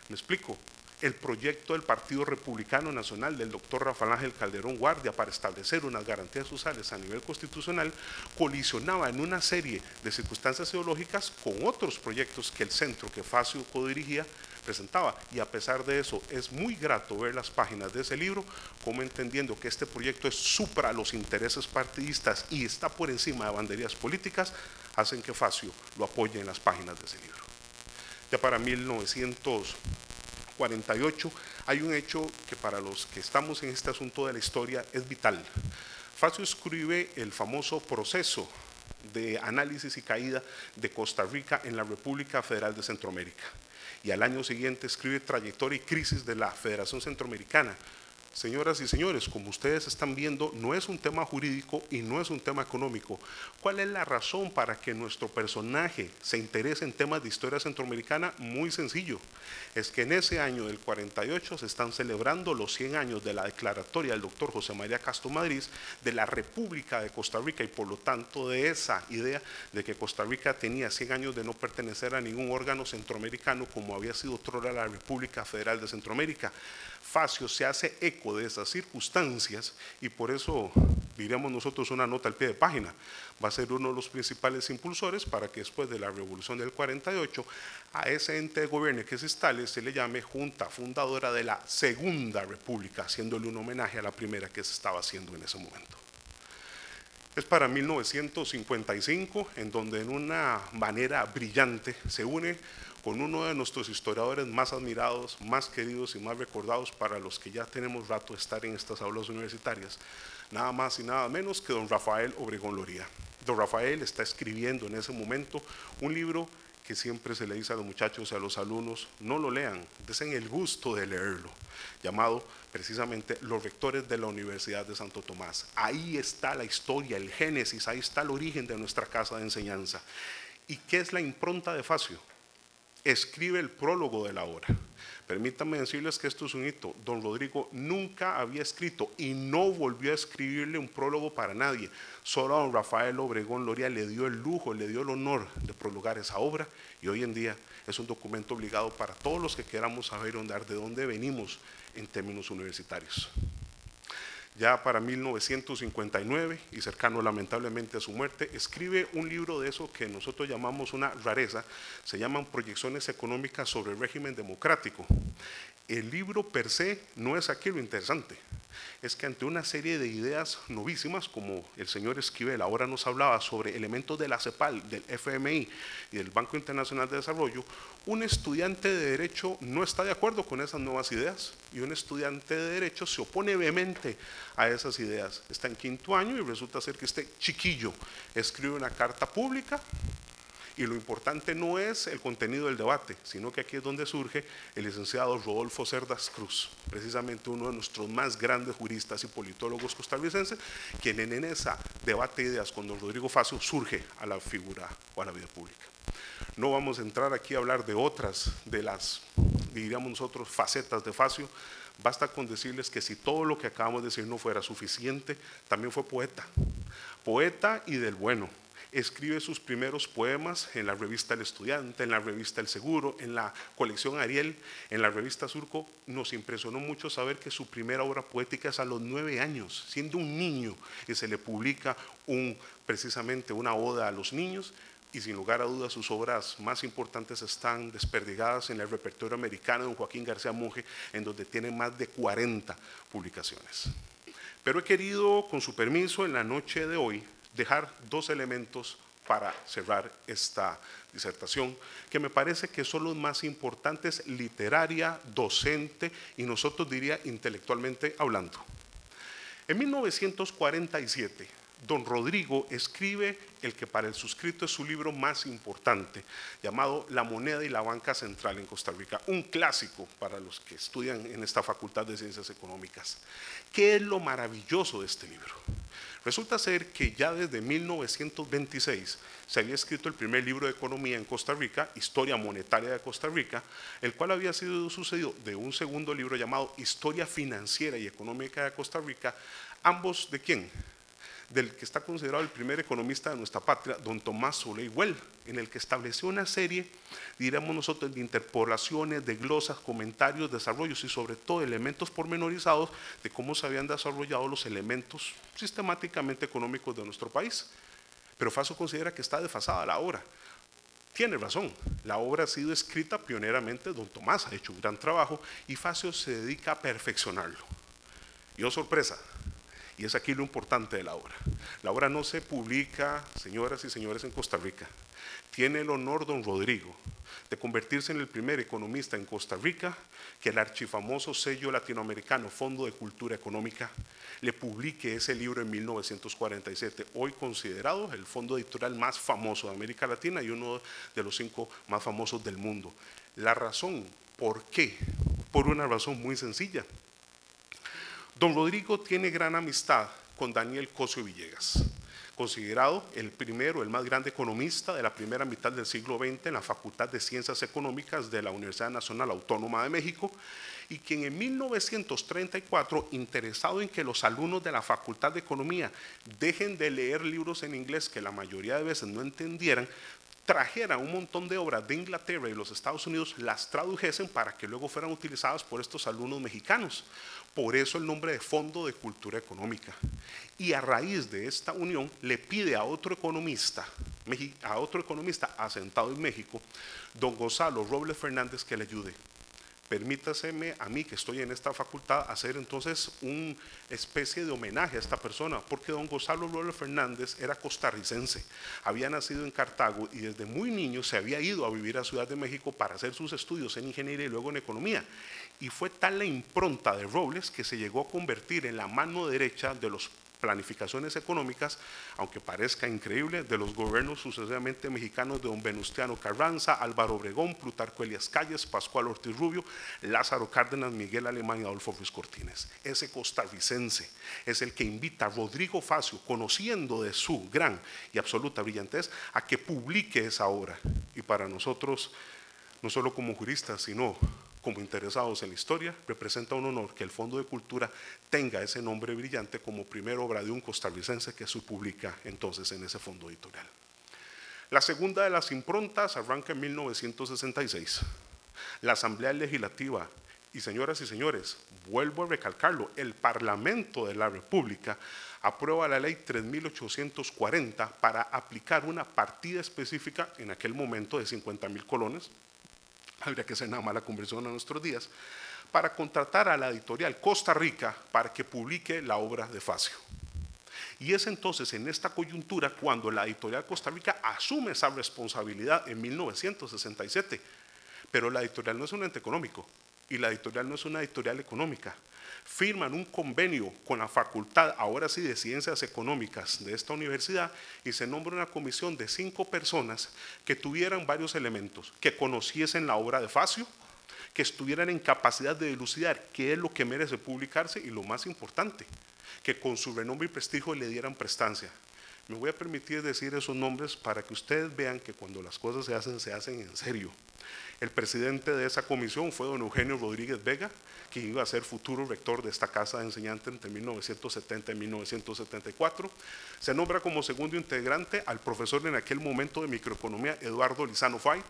Me explico. El proyecto del Partido Republicano Nacional del doctor Rafael Ángel Calderón Guardia para establecer unas garantías sociales a nivel constitucional colisionaba en una serie de circunstancias ideológicas con otros proyectos que el centro que Facio codirigía presentaba, y a pesar de eso es muy grato ver las páginas de ese libro como entendiendo que este proyecto es supra los intereses partidistas y está por encima de banderías políticas, hacen que Facio lo apoye en las páginas de ese libro. Ya para 1948 hay un hecho que para los que estamos en este asunto de la historia es vital. Facio escribe el famoso proceso de análisis y caída de Costa Rica en la República Federal de Centroamérica, y al año siguiente escribe Trayectoria y crisis de la Federación Centroamericana, Señoras y señores, como ustedes están viendo, no es un tema jurídico y no es un tema económico. ¿Cuál es la razón para que nuestro personaje se interese en temas de historia centroamericana? Muy sencillo. Es que en ese año del 48 se están celebrando los 100 años de la declaratoria del doctor José María Castro Madrid de la República de Costa Rica, y por lo tanto de esa idea de que Costa Rica tenía 100 años de no pertenecer a ningún órgano centroamericano, como había sido otrora la República Federal de Centroamérica. Facio se hace eco de esas circunstancias y por eso diríamos nosotros una nota al pie de página. Va a ser uno de los principales impulsores para que después de la Revolución del 48 a ese ente de gobierno que se instale se le llame Junta Fundadora de la Segunda República, haciéndole un homenaje a la primera que se estaba haciendo en ese momento. Es para 1955 en donde en una manera brillante se une con uno de nuestros historiadores más admirados, más queridos y más recordados para los que ya tenemos rato de estar en estas aulas universitarias, nada más y nada menos que don Rafael Obregón Loría. Don Rafael está escribiendo en ese momento un libro que siempre se le dice a los muchachos y a los alumnos: no lo lean, desen el gusto de leerlo, llamado precisamente Los Rectores de la Universidad de Santo Tomás. Ahí está la historia, el génesis, ahí está el origen de nuestra casa de enseñanza. ¿Y qué es la impronta de Facio? Escribe el prólogo de la obra. Permítanme decirles que esto es un hito. Don Rodrigo nunca había escrito y no volvió a escribirle un prólogo para nadie. Solo a don Rafael Obregón Loría le dio el lujo, le dio el honor de prologar esa obra, y hoy en día es un documento obligado para todos los que queramos saber de dónde venimos en términos universitarios. Ya para 1959, y cercano lamentablemente a su muerte, escribe un libro de eso que nosotros llamamos una rareza, se llaman Proyecciones Económicas sobre el Régimen Democrático. El libro per se no es aquí lo interesante, es que ante una serie de ideas novísimas, como el señor Esquivel ahora nos hablaba sobre elementos de la CEPAL, del FMI y del Banco Internacional de Desarrollo, un estudiante de Derecho no está de acuerdo con esas nuevas ideas y un estudiante de Derecho se opone vehemente a esas ideas. Está en quinto año y resulta ser que este chiquillo escribe una carta pública. Y lo importante no es el contenido del debate, sino que aquí es donde surge el licenciado Rodolfo Cerdas Cruz, precisamente uno de nuestros más grandes juristas y politólogos costarricenses, quien en esa debate de ideas con don Rodrigo Facio surge a la figura o a la vida pública. No vamos a entrar aquí a hablar de otras de las, diríamos nosotros, facetas de Facio. Basta con decirles que si todo lo que acabamos de decir no fuera suficiente, también fue poeta, poeta y del bueno. Escribe sus primeros poemas en la revista El Estudiante, en la revista El Seguro, en la colección Ariel, en la revista Surco. Nos impresionó mucho saber que su primera obra poética es a los 9 años, siendo un niño, y se le publica precisamente una oda a los niños, y sin lugar a dudas sus obras más importantes están desperdigadas en el repertorio americano de don Joaquín García Monge, en donde tiene más de 40 publicaciones. Pero he querido, con su permiso, en la noche de hoy, dejar dos elementos para cerrar esta disertación, que me parece que son los más importantes literaria, docente y nosotros diría intelectualmente hablando. En 1947, don Rodrigo escribe el que para el suscrito es su libro más importante, llamado La moneda y la banca central en Costa Rica, un clásico para los que estudian en esta Facultad de Ciencias Económicas. ¿Qué es lo maravilloso de este libro? Resulta ser que ya desde 1926 se había escrito el primer libro de economía en Costa Rica, Historia Monetaria de Costa Rica, el cual había sido sucedido de un segundo libro llamado Historia Financiera y Económica de Costa Rica, ambos ¿de quién? Del que está considerado el primer economista de nuestra patria, don Tomás Soler Güell, en el que estableció una serie, diríamos nosotros, de interpolaciones, de glosas, comentarios, desarrollos y sobre todo elementos pormenorizados de cómo se habían desarrollado los elementos sistemáticamente económicos de nuestro país. Pero Facio considera que está desfasada la obra. Tiene razón, la obra ha sido escrita pioneramente, don Tomás ha hecho un gran trabajo y Facio se dedica a perfeccionarlo. Y oh sorpresa, y es aquí lo importante de la obra. La obra no se publica, señoras y señores, en Costa Rica. Tiene el honor don Rodrigo de convertirse en el primer economista en Costa Rica que el archifamoso sello latinoamericano Fondo de Cultura Económica le publique ese libro en 1947, hoy considerado el fondo editorial más famoso de América Latina y uno de los 5 más famosos del mundo. La razón, ¿por qué? Por una razón muy sencilla. Don Rodrigo tiene gran amistad con Daniel Cosio Villegas, considerado el primero, el más grande economista de la primera mitad del siglo XX en la Facultad de Ciencias Económicas de la Universidad Nacional Autónoma de México, y quien en 1934, interesado en que los alumnos de la Facultad de Economía dejen de leer libros en inglés que la mayoría de veces no entendieran, trajera un montón de obras de Inglaterra y los Estados Unidos, las tradujesen para que luego fueran utilizadas por estos alumnos mexicanos. Por eso el nombre de Fondo de Cultura Económica. Y a raíz de esta unión le pide a otro economista asentado en México, don Gonzalo Robles Fernández, que le ayude. Permítaseme a mí, que estoy en esta facultad, hacer entonces una especie de homenaje a esta persona, porque don Gonzalo Robles Fernández era costarricense, había nacido en Cartago y desde muy niño se había ido a vivir a Ciudad de México para hacer sus estudios en ingeniería y luego en economía. Y fue tal la impronta de Robles que se llegó a convertir en la mano derecha de los planificaciones económicas, aunque parezca increíble, de los gobiernos sucesivamente mexicanos de don Venustiano Carranza, Álvaro Obregón, Plutarco Elías Calles, Pascual Ortiz Rubio, Lázaro Cárdenas, Miguel Alemán y Adolfo Ruiz Cortines. Ese costarricense es el que invita a Rodrigo Facio, conociendo de su gran y absoluta brillantez, a que publique esa obra. Y para nosotros, no solo como juristas, sino como interesados en la historia, representa un honor que el Fondo de Cultura tenga ese nombre brillante como primera obra de un costarricense que se publica entonces en ese fondo editorial. La segunda de las improntas arranca en 1966. La Asamblea Legislativa, y señoras y señores, vuelvo a recalcarlo, el Parlamento de la República aprueba la ley 3840 para aplicar una partida específica en aquel momento de 50,000 colones, habría que hacer nada más la conversión a nuestros días, para contratar a la editorial Costa Rica para que publique la obra de Facio. Y es entonces en esta coyuntura cuando la editorial Costa Rica asume esa responsabilidad en 1967, pero la editorial no es un ente económico y la editorial no es una editorial económica. Firman un convenio con la Facultad, ahora sí, de Ciencias Económicas de esta universidad y se nombra una comisión de 5 personas que tuvieran varios elementos, que conociesen la obra de Facio, que estuvieran en capacidad de dilucidar qué es lo que merece publicarse y lo más importante, que con su renombre y prestigio le dieran prestancia. Me voy a permitir decir esos nombres para que ustedes vean que cuando las cosas se hacen en serio. El presidente de esa comisión fue don Eugenio Rodríguez Vega, quien iba a ser futuro rector de esta casa de enseñanza entre 1970 y 1974. Se nombra como segundo integrante al profesor en aquel momento de microeconomía Eduardo Lizano Fay.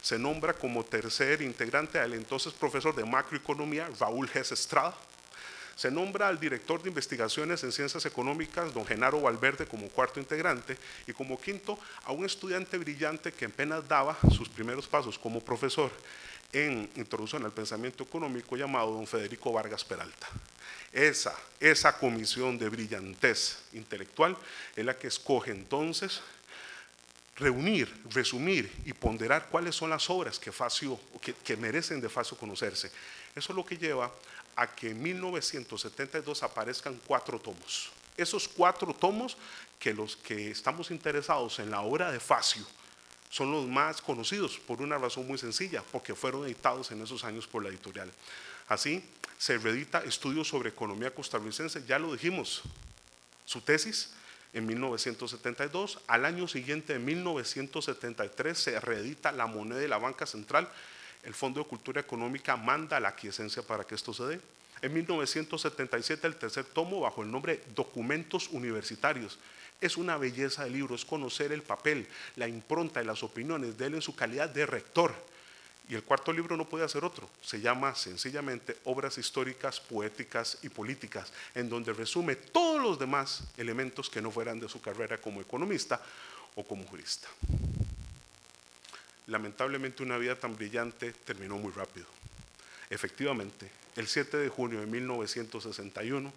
Se nombra como tercer integrante al entonces profesor de macroeconomía Raúl G. Estrada. Se nombra al director de investigaciones en ciencias económicas, don Genaro Valverde, como cuarto integrante, y como quinto a un estudiante brillante que apenas daba sus primeros pasos como profesor en introducción al pensamiento económico, llamado don Federico Vargas Peralta. Esa comisión de brillantez intelectual es la que escoge entonces reunir, resumir y ponderar cuáles son las obras que merecen de Facio conocerse. Eso es lo que lleva a que en 1972 aparezcan 4 tomos. Esos 4 tomos, que los que estamos interesados en la obra de Facio son los más conocidos por una razón muy sencilla, porque fueron editados en esos años por la editorial. Así se reedita Estudios sobre Economía Costarricense, ya lo dijimos, su tesis en 1972, al año siguiente, en 1973, se reedita La moneda y la banca central. El Fondo de Cultura Económica manda la aquiescencia para que esto se dé. En 1977 el tercer tomo bajo el nombre Documentos Universitarios. Es una belleza de libro, es conocer el papel, la impronta y las opiniones de él en su calidad de rector. Y el cuarto libro no puede ser otro, se llama sencillamente Obras Históricas, Poéticas y Políticas, en donde resume todos los demás elementos que no fueran de su carrera como economista o como jurista. Lamentablemente una vida tan brillante terminó muy rápido. Efectivamente, el 7 de junio de 1961,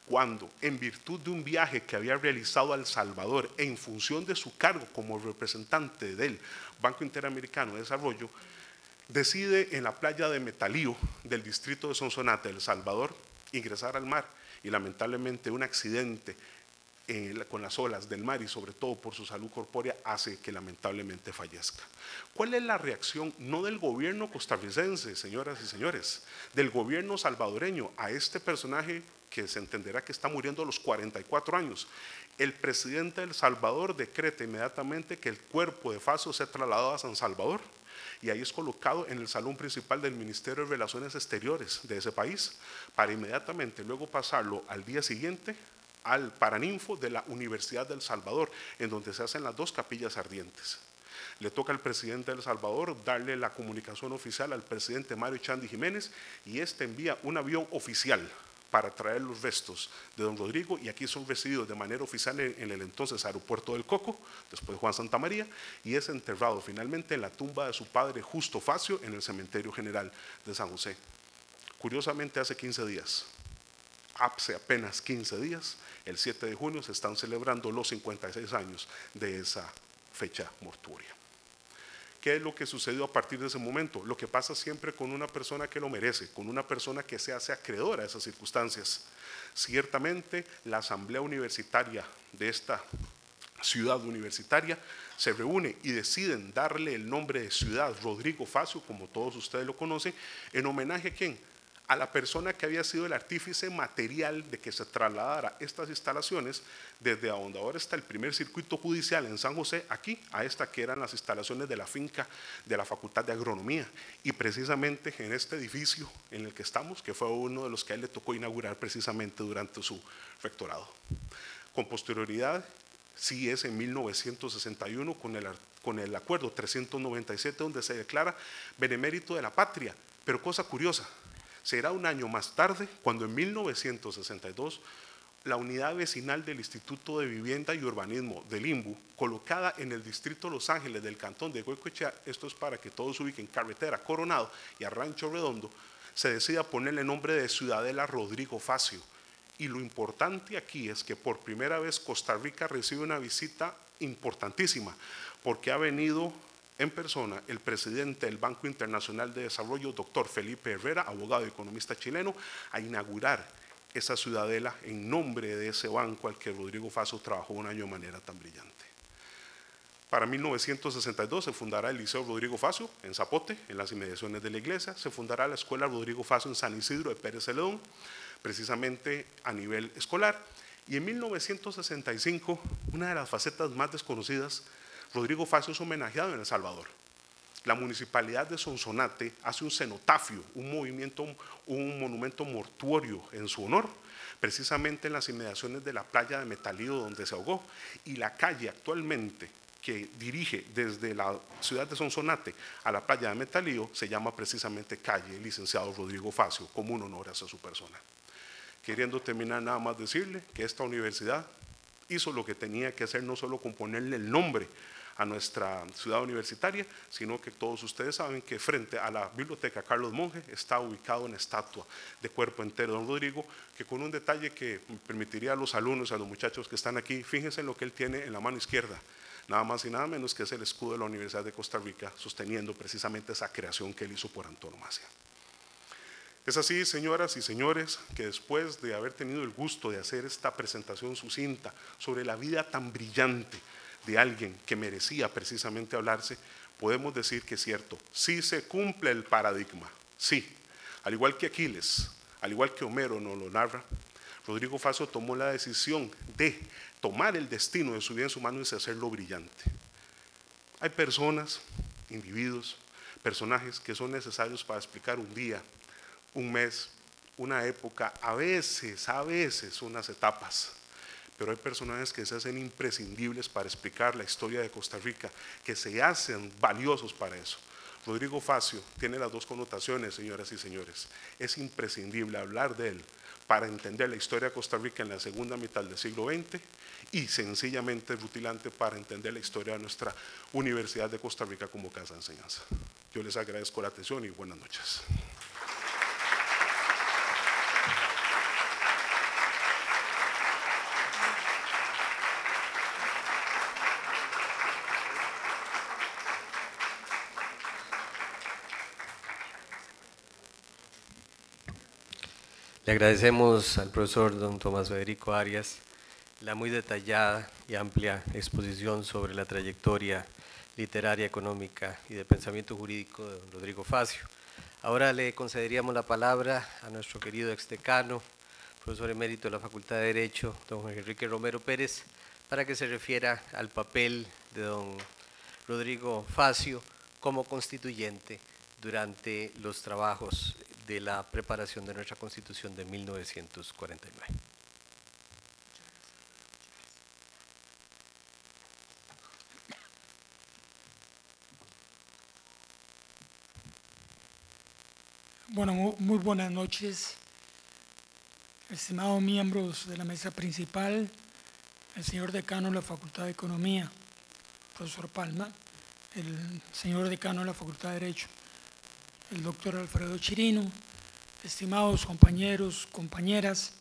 cuando en virtud de un viaje que había realizado a El Salvador en función de su cargo como representante del Banco Interamericano de Desarrollo, decide en la playa de Metalío del distrito de Sonsonate, El Salvador, ingresar al mar y lamentablemente un accidente con las olas del mar y sobre todo por su salud corpórea hace que lamentablemente fallezca. ¿Cuál es la reacción no del gobierno costarricense, señoras y señores, del gobierno salvadoreño a este personaje que se entenderá que está muriendo a los 44 años. El presidente de El Salvador decreta inmediatamente que el cuerpo de Facio sea trasladado a San Salvador y ahí es colocado en el salón principal del Ministerio de Relaciones Exteriores de ese país para inmediatamente luego pasarlo al día siguiente al Paraninfo de la Universidad de El Salvador, en donde se hacen las dos capillas ardientes. Le toca al presidente de El Salvador darle la comunicación oficial al presidente Mario Chandy Jiménez y este envía un avión oficial para traer los restos de don Rodrigo y aquí son recibidos de manera oficial en el entonces aeropuerto del Coco, después Juan Santamaría, y es enterrado finalmente en la tumba de su padre Justo Facio en el Cementerio General de San José. Curiosamente hace 15 días, hace apenas 15 días, el 7 de junio se están celebrando los 56 años de esa fecha mortuoria. ¿Qué es lo que sucedió a partir de ese momento? Lo que pasa siempre con una persona que lo merece, con una persona que se hace acreedora a esas circunstancias. Ciertamente la asamblea universitaria de esta ciudad universitaria se reúne y deciden darle el nombre de Ciudad Rodrigo Facio, como todos ustedes lo conocen, en homenaje a ¿quién? A la persona que había sido el artífice material de que se trasladara estas instalaciones desde donde ahora está el primer circuito judicial en San José, aquí, a esta que eran las instalaciones de la finca de la Facultad de Agronomía. Y precisamente en este edificio en el que estamos, que fue uno de los que a él le tocó inaugurar precisamente durante su rectorado. Con posterioridad, sí es en 1961 con el acuerdo 397 donde se declara benemérito de la patria, pero cosa curiosa, será un año más tarde, cuando en 1962 la unidad vecinal del Instituto de Vivienda y Urbanismo del INBU, colocada en el distrito Los Ángeles del cantón de Goicoechea, esto es para que todos ubiquen Carretera Coronado y a Rancho Redondo, se decida ponerle nombre de Ciudadela Rodrigo Facio. Y lo importante aquí es que por primera vez Costa Rica recibe una visita importantísima, porque ha venido en persona el presidente del Banco Internacional de Desarrollo, doctor Felipe Herrera, abogado y economista chileno, a inaugurar esa ciudadela en nombre de ese banco al que Rodrigo Facio trabajó un año de manera tan brillante. Para 1962 se fundará el Liceo Rodrigo Facio en Zapote, en las inmediaciones de la iglesia, se fundará la Escuela Rodrigo Facio en San Isidro de Pérez Celedón, precisamente a nivel escolar, y en 1965, una de las facetas más desconocidas, Rodrigo Facio es homenajeado en El Salvador. La municipalidad de Sonsonate hace un cenotafio, un monumento mortuorio en su honor, precisamente en las inmediaciones de la playa de Metalío donde se ahogó, y la calle actualmente que dirige desde la ciudad de Sonsonate a la playa de Metalío se llama precisamente calle Licenciado Rodrigo Facio, como un honor hacia su persona. Queriendo terminar, nada más decirle que esta universidad hizo lo que tenía que hacer, no solo con ponerle el nombre a nuestra ciudad universitaria, sino que todos ustedes saben que frente a la biblioteca Carlos Monge está ubicada una estatua de cuerpo entero de don Rodrigo, que con un detalle que permitiría a los alumnos, a los muchachos que están aquí, fíjense en lo que él tiene en la mano izquierda, nada más y nada menos que es el escudo de la Universidad de Costa Rica, sosteniendo precisamente esa creación que él hizo por antonomasia. Es así, señoras y señores, que después de haber tenido el gusto de hacer esta presentación sucinta sobre la vida tan brillante de alguien que merecía precisamente hablarse, podemos decir que es cierto, sí se cumple el paradigma, sí, al igual que Aquiles, al igual que Homero nos lo narra, Rodrigo Facio tomó la decisión de tomar el destino de su vida en su mano y hacerlo brillante. Hay personas, individuos, personajes que son necesarios para explicar un día, un mes, una época, a veces unas etapas, pero hay personajes que se hacen imprescindibles para explicar la historia de Costa Rica, que se hacen valiosos para eso. Rodrigo Facio tiene las dos connotaciones, señoras y señores. Es imprescindible hablar de él para entender la historia de Costa Rica en la segunda mitad del siglo XX y sencillamente rutilante para entender la historia de nuestra Universidad de Costa Rica como casa de enseñanza. Yo les agradezco la atención y buenas noches. Le agradecemos al profesor don Tomás Federico Arias la muy detallada y amplia exposición sobre la trayectoria literaria, económica y de pensamiento jurídico de don Rodrigo Facio. Ahora le concederíamos la palabra a nuestro querido exdecano, profesor emérito de la Facultad de Derecho, don Enrique Romero Pérez, para que se refiera al papel de don Rodrigo Facio como constituyente durante los trabajos de la preparación de nuestra Constitución de 1949. Bueno, muy buenas noches, estimados miembros de la mesa principal, el señor decano de la Facultad de Economía, profesor Palma, el señor decano de la Facultad de Derecho, el doctor Alfredo Chirino, estimados compañeros, compañeras.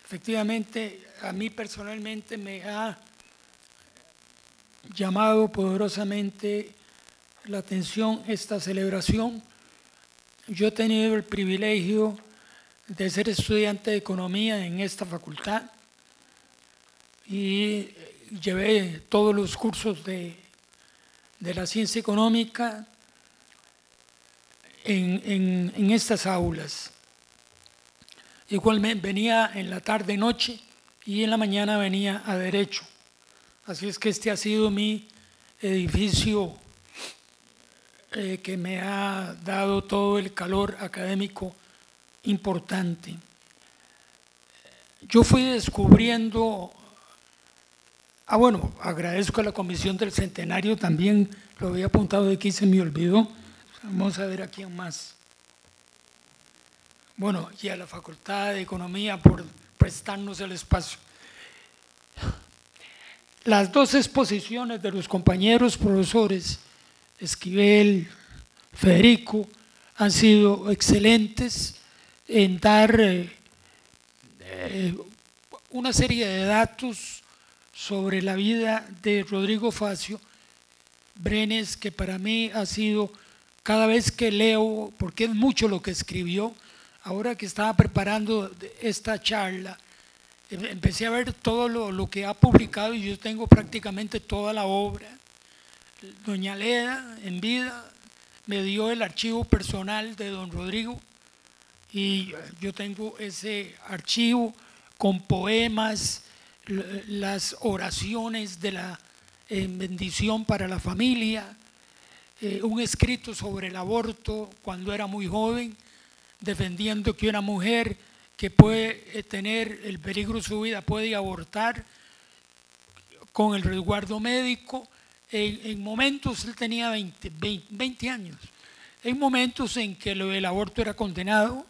Efectivamente, a mí personalmente me ha llamado poderosamente la atención esta celebración. Yo he tenido el privilegio de ser estudiante de Economía en esta facultad y llevé todos los cursos de la ciencia económica en estas aulas. Igualmente venía en la tarde-noche y en la mañana venía a Derecho. Así es que este ha sido mi edificio que me ha dado todo el calor académico importante. Yo fui descubriendo, bueno, agradezco a la Comisión del Centenario, también lo había apuntado de aquí, se me olvidó. Vamos a ver a quién más. Bueno, y a la Facultad de Economía por prestarnos el espacio. Las dos exposiciones de los compañeros profesores Esquivel, Federico, han sido excelentes en dar una serie de datos sobre la vida de Rodrigo Facio Brenes, que para mí ha sido, cada vez que leo, porque es mucho lo que escribió, ahora que estaba preparando esta charla, empecé a ver todo lo que ha publicado y yo tengo prácticamente toda la obra. Doña Leda, en vida, me dio el archivo personal de don Rodrigo y yo tengo ese archivo con poemas, las oraciones de la bendición para la familia, un escrito sobre el aborto cuando era muy joven, defendiendo que una mujer que puede tener el peligro de su vida puede abortar con el resguardo médico. En momentos él tenía 20 años, en momentos en que el aborto era condenado.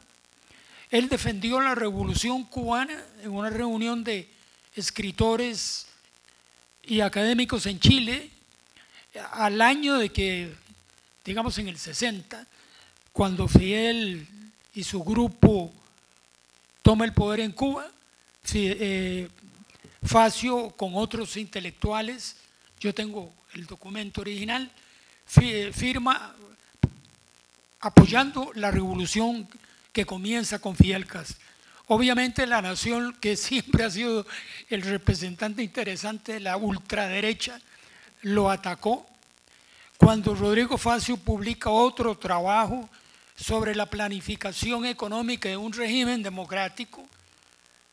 Él defendió la Revolución Cubana en una reunión de escritores y académicos en Chile, al año de que, digamos en el 60, cuando Fidel y su grupo toma el poder en Cuba, Facio con otros intelectuales, yo tengo el documento original, firma apoyando la revolución que comienza con Fidel Castro. Obviamente La Nación, que siempre ha sido el representante interesante de la ultraderecha, lo atacó. Cuando Rodrigo Facio publica otro trabajo sobre la planificación económica de un régimen democrático,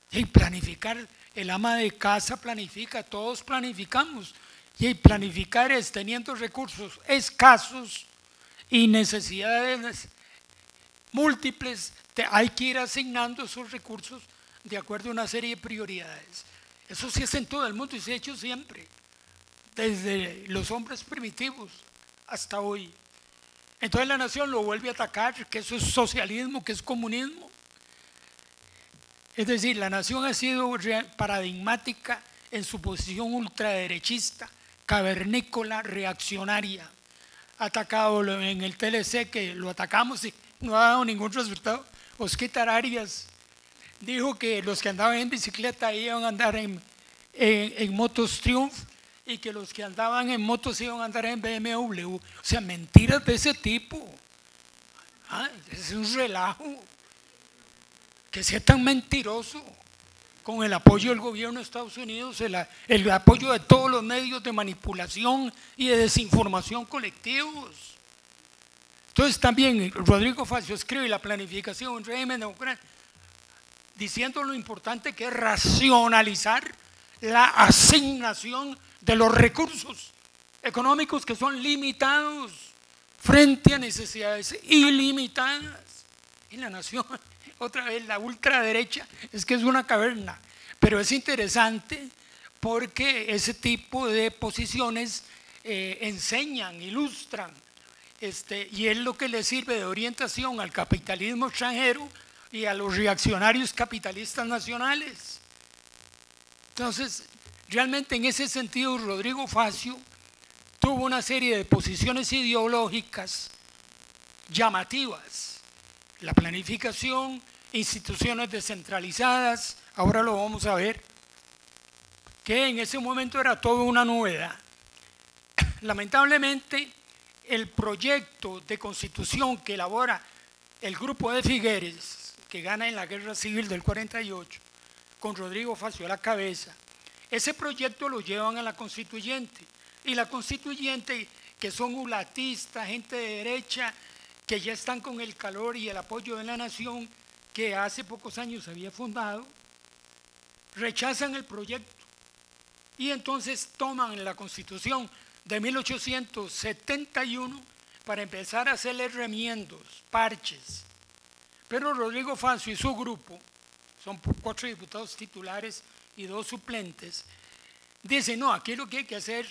y planificar, el ama de casa planifica, todos planificamos. Y planificar es teniendo recursos escasos y necesidades múltiples, hay que ir asignando esos recursos de acuerdo a una serie de prioridades. Eso se hace en todo el mundo y se ha hecho siempre, desde los hombres primitivos hasta hoy. Entonces La Nación lo vuelve a atacar, que eso es socialismo, que es comunismo. Es decir, La Nación ha sido paradigmática en su posición ultraderechista, cavernícola, reaccionaria. Atacado en el TLC, que lo atacamos y no ha dado ningún resultado. Osquitar Arias dijo que los que andaban en bicicleta iban a andar en motos Triumph y que los que andaban en motos iban a andar en BMW. O sea, mentiras de ese tipo. Es un relajo. Que sea tan mentiroso, con el apoyo del gobierno de Estados Unidos, el apoyo de todos los medios de manipulación y de desinformación colectivos. Entonces también Rodrigo Facio escribe la planificación de un régimen democrático diciendo lo importante que es racionalizar la asignación de los recursos económicos que son limitados frente a necesidades ilimitadas. Y la nación, otra vez la ultraderecha, es que es una caverna, pero es interesante porque ese tipo de posiciones enseñan, ilustran, y es lo que le sirve de orientación al capitalismo extranjero y a los reaccionarios capitalistas nacionales. Entonces, realmente en ese sentido, Rodrigo Facio tuvo una serie de posiciones ideológicas llamativas. La planificación, instituciones descentralizadas, ahora lo vamos a ver, que en ese momento era toda una novedad. Lamentablemente, el proyecto de constitución que elabora el grupo de Figueres, que gana en la guerra civil del 48, con Rodrigo Facio a la cabeza, ese proyecto lo llevan a la constituyente. Y la constituyente, que son ulatistas, gente de derecha, que ya están con el calor y el apoyo de la nación, que hace pocos años se había fundado, rechazan el proyecto. Y entonces toman la Constitución de 1871 para empezar a hacerle remiendos, parches. Pero Rodrigo Facio y su grupo, son 4 diputados titulares y 2 suplentes, dicen, no, aquí lo que hay que hacer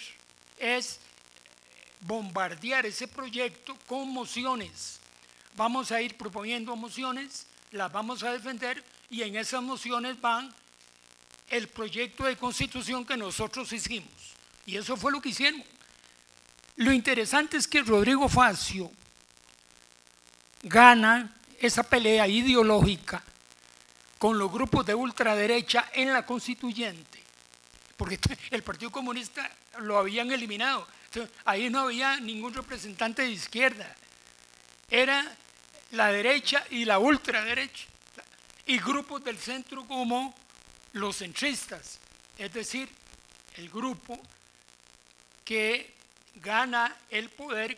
es bombardear ese proyecto con mociones. Vamos a ir proponiendo mociones, las vamos a defender y en esas mociones van el proyecto de constitución que nosotros hicimos. Y eso fue lo que hicieron. Lo interesante es que Rodrigo Facio gana esa pelea ideológica con los grupos de ultraderecha en la constituyente, porque el Partido Comunista lo habían eliminado. Entonces, ahí no había ningún representante de izquierda, era la derecha y la ultraderecha, y grupos del centro como los centristas, es decir, el grupo que gana el poder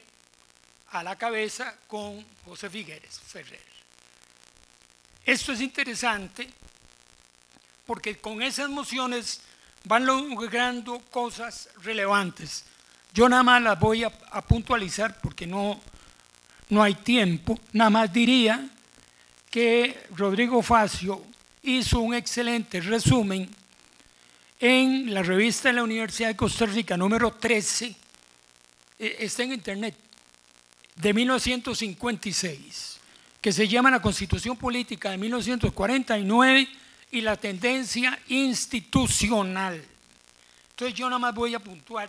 a la cabeza con José Figueres Ferrer. Esto es interesante porque con esas mociones van logrando cosas relevantes. Yo nada más las voy a puntualizar porque no hay tiempo. Nada más diría que Rodrigo Facio hizo un excelente resumen en la revista de la Universidad de Costa Rica, número 13, está en internet, de 1956, que se llama La Constitución Política de 1949 y la tendencia institucional. Entonces yo nada más voy a puntuar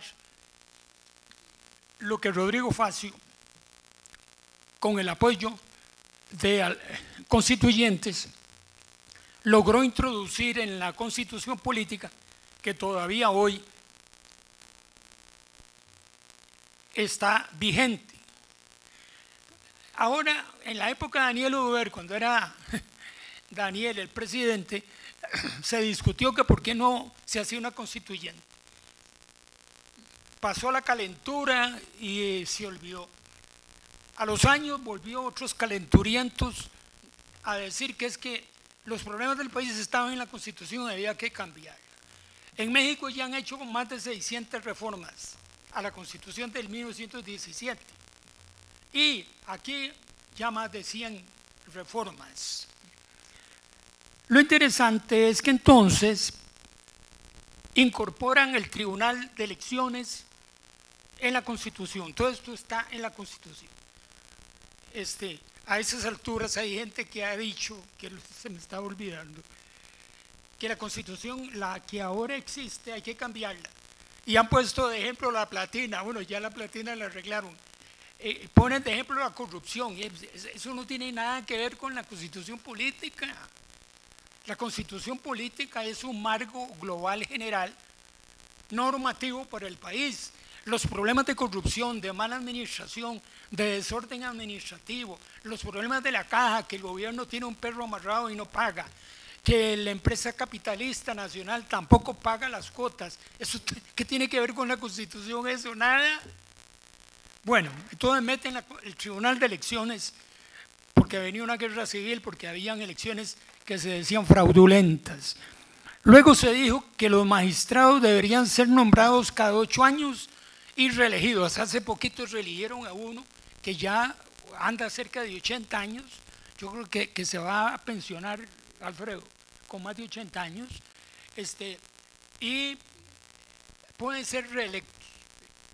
lo que Rodrigo Facio, con el apoyo de constituyentes, logró introducir en la Constitución Política, que todavía hoy está vigente. Ahora, en la época de Daniel Oduber, cuando era Daniel el presidente, se discutió que por qué no se hacía una constituyente. Pasó la calentura y se olvidó. A los años volvió otros calenturientos a decir que es que los problemas del país estaban en la Constitución y había que cambiar. En México ya han hecho más de 600 reformas a la Constitución del 1917 y aquí ya más de 100 reformas. Lo interesante es que entonces incorporan el Tribunal de Elecciones en la Constitución. Todo esto está en la Constitución. A esas alturas hay gente que ha dicho, que se me está olvidando, que la Constitución, la que ahora existe, hay que cambiarla. Y han puesto de ejemplo la platina. Bueno, ya la platina la arreglaron. Ponen de ejemplo la corrupción. Eso no tiene nada que ver con la Constitución política. La Constitución política es un marco global general normativo para el país. Los problemas de corrupción, de mala administración, de desorden administrativo, los problemas de la caja, que el gobierno tiene un perro amarrado y no paga, que la empresa capitalista nacional tampoco paga las cuotas. ¿Eso qué tiene que ver con la Constitución? Eso, nada. Bueno, entonces meten el Tribunal de Elecciones porque venía una guerra civil, porque habían elecciones que se decían fraudulentas. Luego se dijo que los magistrados deberían ser nombrados cada 8 años y reelegidos. Hace poquito reeligieron a uno que ya anda cerca de 80 años. Yo creo que se va a pensionar, Alfredo, con más de 80 años. Y pueden ser reelectos.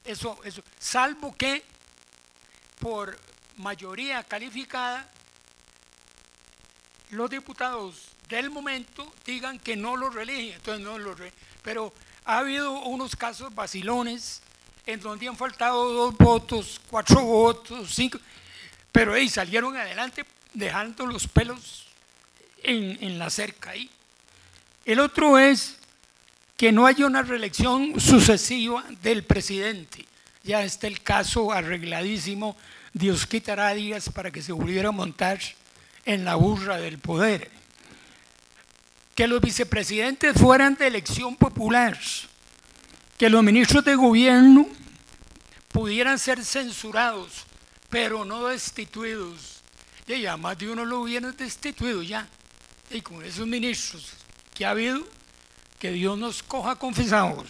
Eso, salvo que por mayoría calificada los diputados del momento digan que no lo reeligen, entonces no lo reeligen. Pero ha habido unos casos vacilones en donde han faltado 2 votos, 4 votos, 5, pero ahí salieron adelante dejando los pelos en la cerca ahí. El otro es que no haya una reelección sucesiva del presidente. Ya está el caso arregladísimo de Osquita Arias para que se volviera a montar en la burra del poder. Que los vicepresidentes fueran de elección popular, que los ministros de gobierno pudieran ser censurados, pero no destituidos. Y ya más de uno lo hubieran destituido ya. Y con esos ministros que ha habido, que Dios nos coja confesados.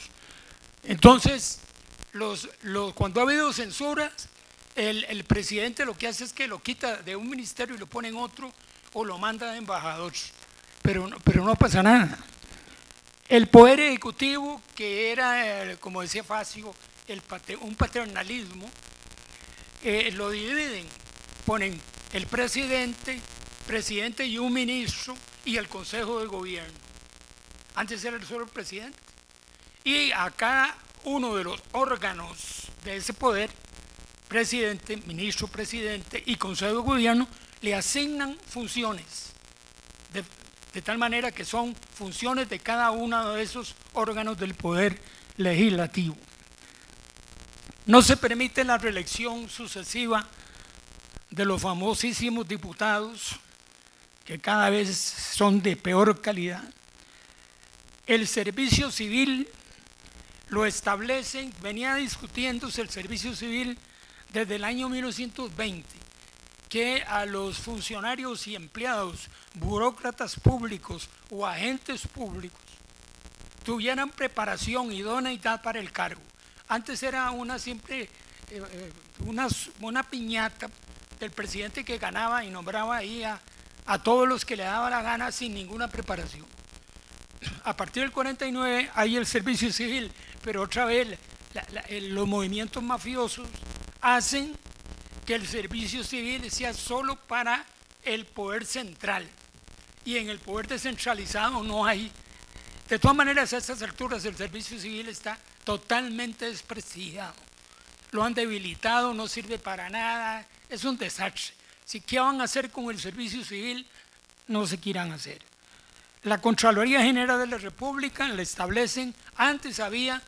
Entonces, cuando ha habido censuras, el presidente lo que hace es que lo quita de un ministerio y lo pone en otro o lo manda de embajador, pero no pasa nada. El poder ejecutivo, que era, como decía Facio, un paternalismo, lo dividen, ponen el presidente y un ministro y el consejo de gobierno. Antes era solo el presidente. Y a cada uno de los órganos de ese poder, presidente, ministro, presidente y consejo de gobierno, le asignan funciones, de tal manera que son funciones de cada uno de esos órganos del poder legislativo. No se permite la reelección sucesiva de los famosísimos diputados, que cada vez son de peor calidad. El servicio civil lo establecen, venía discutiéndose el servicio civil desde el año 1920, que a los funcionarios y empleados, burócratas públicos o agentes públicos, tuvieran preparación, idoneidad para el cargo. Antes era una simple, una piñata del presidente que ganaba y nombraba ahí a todos los que le daba la gana sin ninguna preparación. A partir del 49 hay el servicio civil, pero otra vez los movimientos mafiosos hacen que el servicio civil sea solo para el poder central, y en el poder descentralizado no hay. De todas maneras, a estas alturas el servicio civil está totalmente desprestigiado. Lo han debilitado, no sirve para nada, es un desastre. Si qué van a hacer con el servicio civil, no se quieran hacer. La Contraloría General de la República la establecen. Antes había,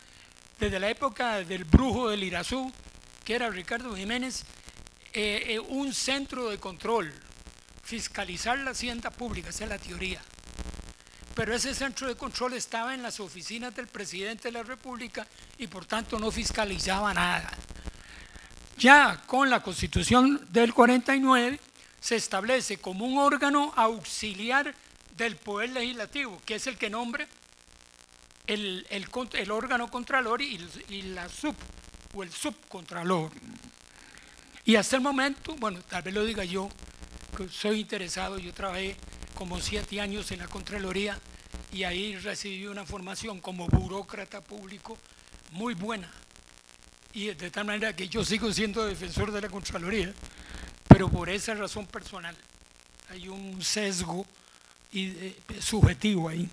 desde la época del brujo del Irazú, que era Ricardo Jiménez, un centro de control, fiscalizar la hacienda pública, esa es la teoría. Pero ese centro de control estaba en las oficinas del presidente de la República y por tanto no fiscalizaba nada. Ya con la Constitución del 49 se establece como un órgano auxiliar del Poder Legislativo, que es el que nombra el órgano contralor y el subcontralor. Y hasta el momento, bueno, tal vez lo diga yo, que soy interesado, yo trabajé como 7 años en la Contraloría y ahí recibí una formación como burócrata público muy buena. Y de tal manera que yo sigo siendo defensor de la Contraloría, pero por esa razón personal. Hay un sesgo subjetivo ahí.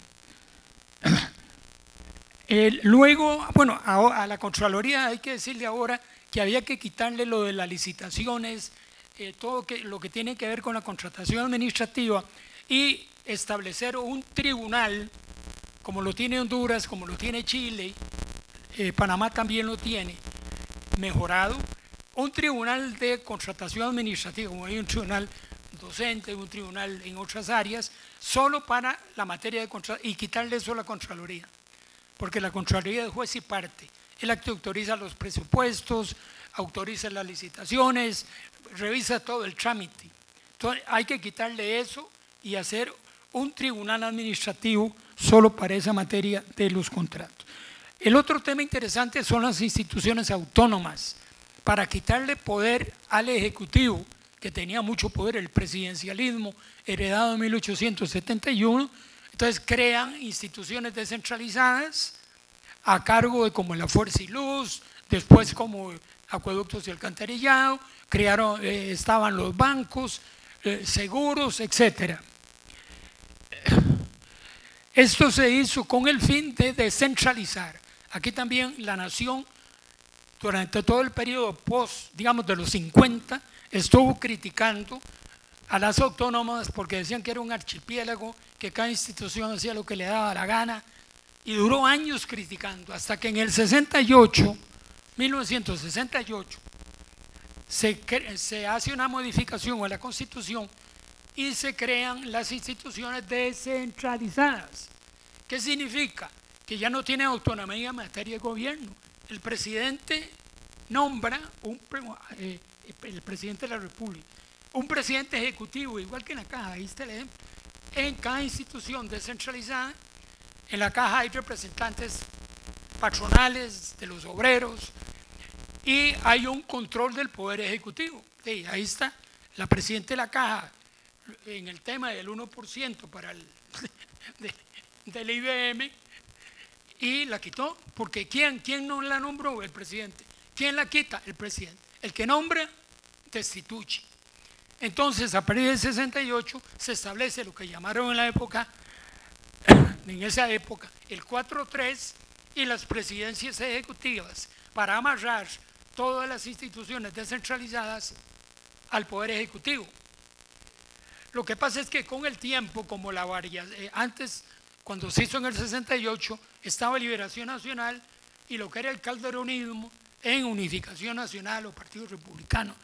Luego, bueno, a la Contraloría hay que decirle ahora que había que quitarle lo de las licitaciones, todo lo que tiene que ver con la contratación administrativa y establecer un tribunal, como lo tiene Honduras, como lo tiene Chile, Panamá también lo tiene, mejorado, un tribunal de contratación administrativa, como hay un tribunal docente, un tribunal en otras áreas, solo para la materia de contratación, y quitarle eso a la Contraloría, porque la Contraloría es juez y parte, es la que autoriza los presupuestos, autoriza las licitaciones, revisa todo el trámite, Entonces hay que quitarle eso y hacer un tribunal administrativo solo para esa materia de los contratos. El otro tema interesante son las instituciones autónomas, para quitarle poder al Ejecutivo, que tenía mucho poder, el presidencialismo heredado en 1871. Entonces crean instituciones descentralizadas a cargo de como la Fuerza y Luz, después como acueductos y alcantarillado, estaban los bancos, seguros, etc. Esto se hizo con el fin de descentralizar. Aquí también la nación, durante todo el periodo post, digamos, de los 50, estuvo criticando a las autónomas porque decían que era un archipiélago, que cada institución hacía lo que le daba la gana, y duró años criticando, hasta que en el 1968, se hace una modificación a la Constitución y se crean las instituciones descentralizadas. ¿Qué significa? Que ya no tiene autonomía en materia de gobierno. El presidente nombra el presidente de la República, un presidente ejecutivo, igual que en la caja, ahí está el ejemplo. En cada institución descentralizada, en la caja hay representantes patronales de los obreros y hay un control del poder ejecutivo. Sí, ahí está la presidenta de la caja en el tema del 1% para del IBM, y la quitó, porque ¿quién no la nombró? El presidente. ¿Quién la quita? El presidente. El que nombra, destituye. Entonces, a partir del 68 se establece lo que llamaron en esa época, el 4-3 y las presidencias ejecutivas, para amarrar todas las instituciones descentralizadas al poder ejecutivo. Lo que pasa es que con el tiempo, como antes, cuando se hizo en el 68, estaba Liberación Nacional y lo que era el calderonismo en Unificación Nacional o Partido Republicano.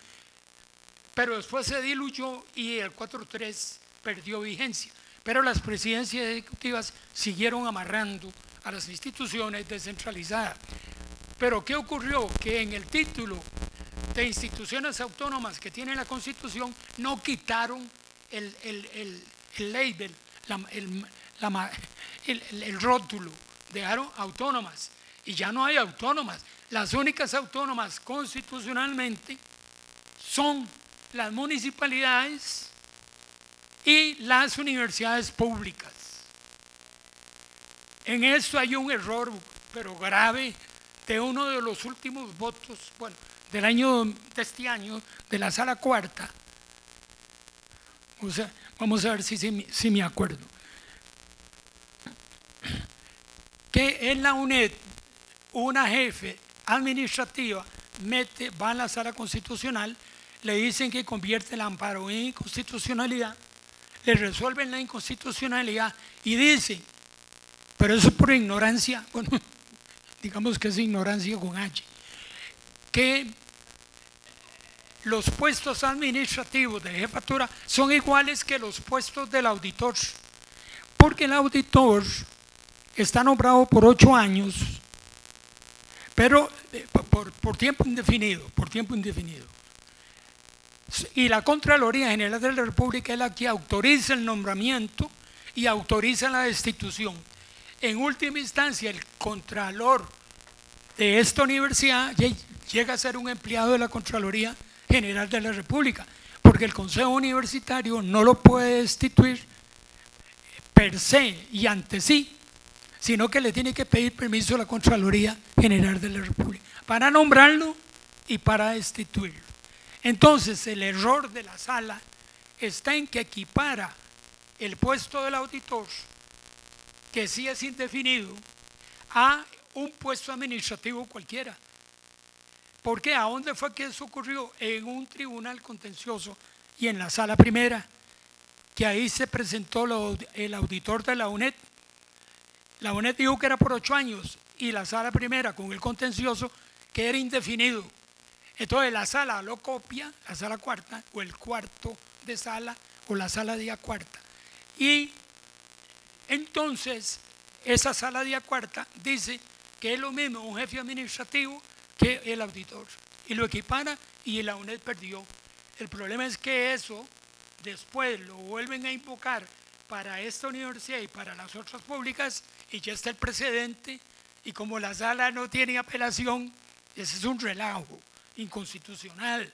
Pero después se diluyó y el 4-3 perdió vigencia. Pero las presidencias ejecutivas siguieron amarrando a las instituciones descentralizadas. Pero ¿qué ocurrió? Que en el título de instituciones autónomas que tiene la Constitución no quitaron el label, el rótulo, dejaron autónomas y ya no hay autónomas. Las únicas autónomas constitucionalmente son las municipalidades y las universidades públicas. En esto hay un error, pero grave, de uno de los últimos votos, bueno, de este año, de la Sala Cuarta. O sea, vamos a ver si me acuerdo. Que en la UNED, una jefe administrativa va a la Sala Constitucional, le dicen que convierte el amparo en inconstitucionalidad, le resuelven la inconstitucionalidad y dicen, pero eso por ignorancia, bueno, digamos que es ignorancia con H, que los puestos administrativos de jefatura son iguales que los puestos del auditor, porque el auditor está nombrado por 8 años, pero por tiempo indefinido, Y la Contraloría General de la República es la que autoriza el nombramiento y autoriza la destitución. En última instancia, el contralor de esta universidad llega a ser un empleado de la Contraloría General de la República, porque el Consejo Universitario no lo puede destituir per se y ante sí, sino que le tiene que pedir permiso a la Contraloría General de la República para nombrarlo y para destituirlo. Entonces, el error de la sala está en que equipara el puesto del auditor, que sí es indefinido, a un puesto administrativo cualquiera. ¿Por qué? ¿A dónde fue que eso ocurrió? En un tribunal contencioso y en la sala primera, que ahí se presentó el auditor de la UNED. La UNED dijo que era por 8 años y la sala primera con el contencioso que era indefinido. Entonces la sala lo copia, la sala cuarta o el cuarto de sala o la sala día cuarta. Y entonces esa sala día cuarta dice que es lo mismo un jefe administrativo que el auditor y lo equipara y la UNED perdió. El problema es que eso después lo vuelven a invocar para esta universidad y para las otras públicas, y ya está el precedente, y como la sala no tiene apelación, ese es un relajo inconstitucional,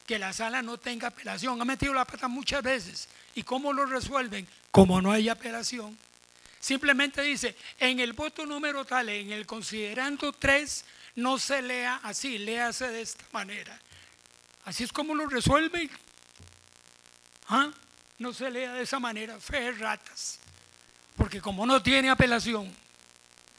que la sala no tenga apelación. Ha metido la pata muchas veces. ¿Y cómo lo resuelven? Como no hay apelación, simplemente dice, en el voto número tal, en el considerando 3, no se lea así, léase de esta manera. Así es como lo resuelven. ¿Ah? No se lea de esa manera, fe ratas. Porque como no tiene apelación,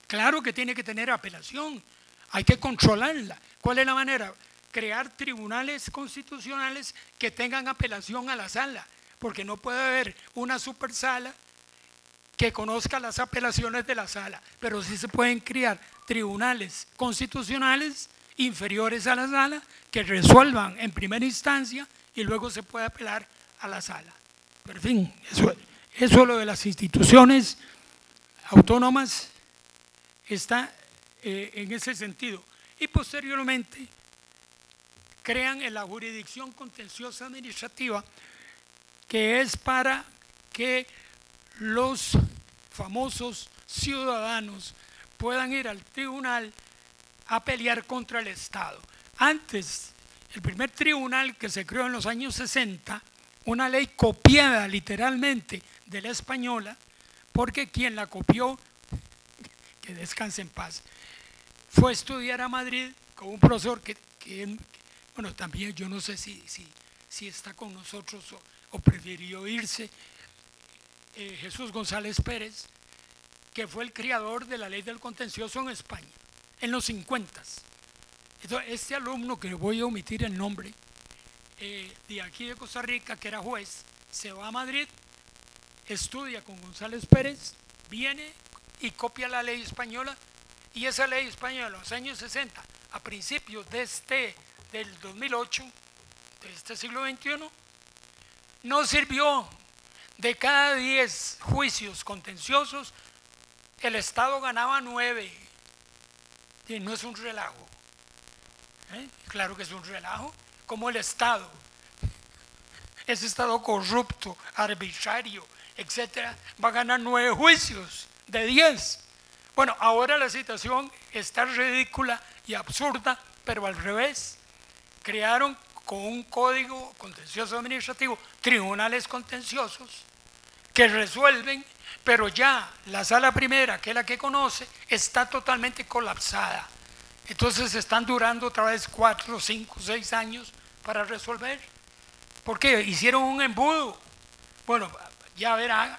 claro que tiene que tener apelación, hay que controlarla. ¿Cuál es la manera? Crear tribunales constitucionales que tengan apelación a la sala, porque no puede haber una super sala que conozca las apelaciones de la sala, pero sí se pueden crear tribunales constitucionales inferiores a la sala que resuelvan en primera instancia y luego se puede apelar a la sala. Pero en fin, eso es lo de las instituciones autónomas, está en ese sentido. Y posteriormente crean en la jurisdicción contenciosa administrativa, que es para que los famosos ciudadanos puedan ir al tribunal a pelear contra el Estado. Antes, el primer tribunal que se creó en los años 60, una ley copiada literalmente de la española, porque quien la copió, que descanse en paz, fue a estudiar a Madrid con un profesor que bueno, también yo no sé si está con nosotros o prefirió irse, Jesús González Pérez, que fue el creador de la ley del contencioso en España, en los 50. Entonces, este alumno, que voy a omitir el nombre, de aquí de Costa Rica, que era juez, se va a Madrid, estudia con González Pérez, viene y copia la ley española, y esa ley española en los años 60, a principios del 2008, de este siglo XXI, no sirvió. De cada 10 juicios contenciosos, el Estado ganaba 9. Y no es un relajo. Claro que es un relajo. Como el Estado, ese Estado corrupto, arbitrario, etcétera, va a ganar 9 juicios de 10. Bueno, ahora la situación está ridícula y absurda, pero al revés. Crearon con un código contencioso administrativo tribunales contenciosos que resuelven, pero ya la sala primera, que es la que conoce, está totalmente colapsada. Entonces están durando otra vez 4, 5, 6 años para resolver. ¿Por qué? Hicieron un embudo. Bueno, ya verán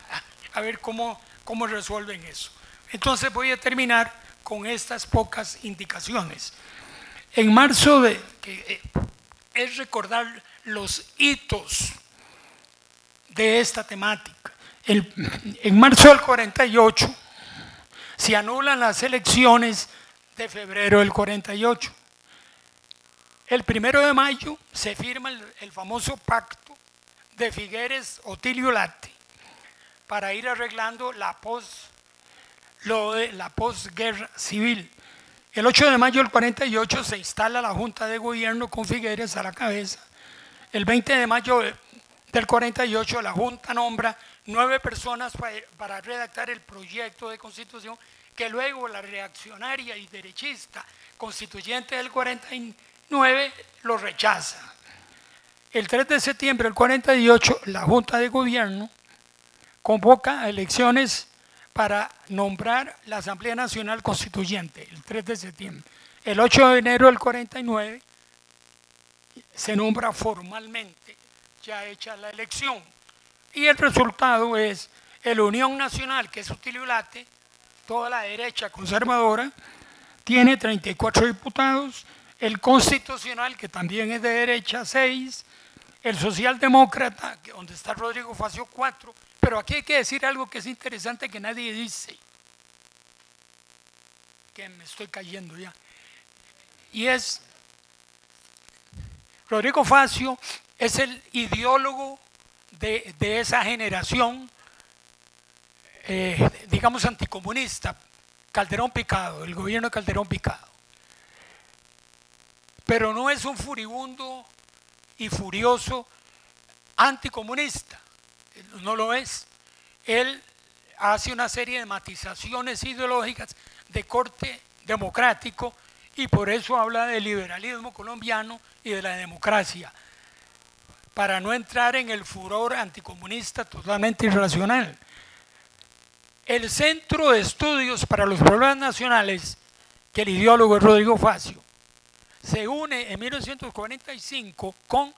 a ver cómo resuelven eso. Entonces voy a terminar con estas pocas indicaciones. En marzo es recordar los hitos de esta temática. En marzo del 48 se anulan las elecciones de febrero del 48. El 1 de mayo se firma el famoso pacto de Figueres-Otilio Late para ir arreglando lo de la posguerra civil. El 8 de mayo del 48 se instala la Junta de Gobierno con Figueres a la cabeza. El 20 de mayo del 48 la Junta nombra 9 personas para redactar el proyecto de constitución que luego la reaccionaria y derechista constituyente del 49 lo rechaza. El 3 de septiembre del 48 la Junta de Gobierno convoca a elecciones para nombrar la Asamblea Nacional Constituyente, el 3 de septiembre. El 8 de enero del 49 se nombra formalmente, ya hecha la elección. Y el resultado es el Unión Nacional, que es Otilio Late, toda la derecha conservadora, tiene 34 diputados, el Constitucional, que también es de derecha, 6, el Socialdemócrata, donde está Rodrigo Facio, 4, pero aquí hay que decir algo que es interesante que nadie dice, que me estoy cayendo ya, y es, Rodrigo Facio es el ideólogo de esa generación, digamos anticomunista, Calderón Picado, el gobierno de Calderón Picado. Pero no es un furibundo y furioso anticomunista, no lo es. Él hace una serie de matizaciones ideológicas de corte democrático y por eso habla del liberalismo colombiano y de la democracia, para no entrar en el furor anticomunista totalmente irracional. El Centro de Estudios para los Problemas Nacionales, que el ideólogo es Rodrigo Facio, se une en 1945 con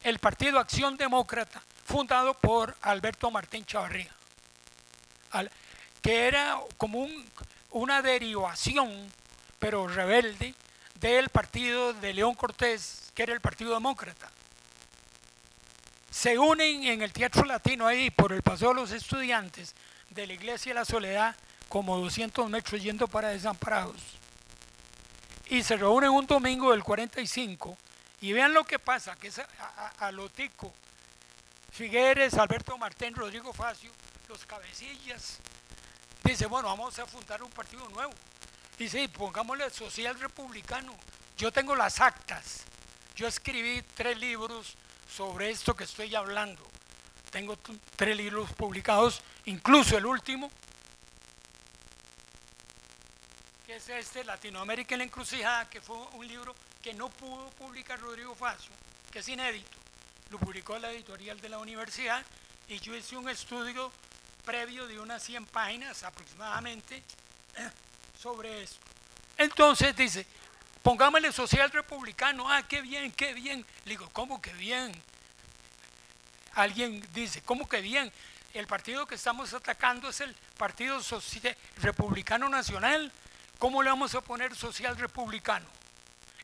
el Partido Acción Demócrata, fundado por Alberto Martín Chavarría, que era como una derivación, pero rebelde, del partido de León Cortés, que era el Partido Demócrata. Se unen en el Teatro Latino ahí por el Paseo de los Estudiantes de la Iglesia de la Soledad, como 200 metros yendo para Desamparados. Y se reúnen un domingo del 45 y vean lo que pasa, que es a lo tico. Figueres, Alberto Martín, Rodrigo Facio, los cabecillas, dice, bueno, vamos a fundar un partido nuevo. Dice, pongámosle social republicano. Yo tengo las actas. Yo escribí 3 libros sobre esto que estoy hablando. Tengo 3 libros publicados, incluso el último, que es este, Latinoamérica en la encrucijada, que fue un libro que no pudo publicar Rodrigo Facio, que es inédito. Lo publicó la editorial de la universidad y yo hice un estudio previo de unas 100 páginas aproximadamente sobre esto. Entonces dice, pongámosle social republicano. Ah, qué bien, qué bien. Le digo, ¿cómo que bien? Alguien dice, ¿cómo que bien? El partido que estamos atacando es el Partido Republicano Nacional. ¿Cómo le vamos a poner social republicano?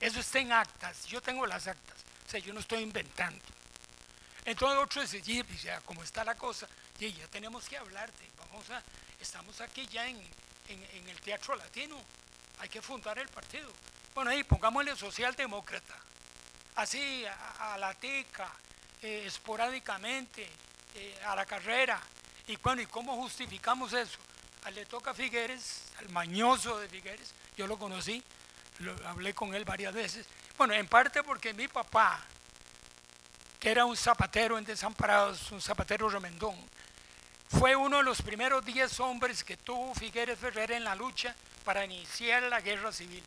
Eso está en actas, yo tengo las actas, o sea, yo no estoy inventando. Entonces otro dice, ¿cómo está la cosa? Ya tenemos que hablarte, estamos aquí ya en el Teatro Latino, hay que fundar el partido. Bueno, ahí pongámosle socialdemócrata, así a la tica, esporádicamente, a la carrera. Y bueno, ¿y cómo justificamos eso? Le toca a Figueres, al mañoso de Figueres, yo lo conocí, hablé con él varias veces. Bueno, en parte porque mi papá, que era un zapatero en Desamparados, un zapatero remendón, fue uno de los primeros 10 hombres que tuvo Figueres Ferrer en la lucha para iniciar la guerra civil.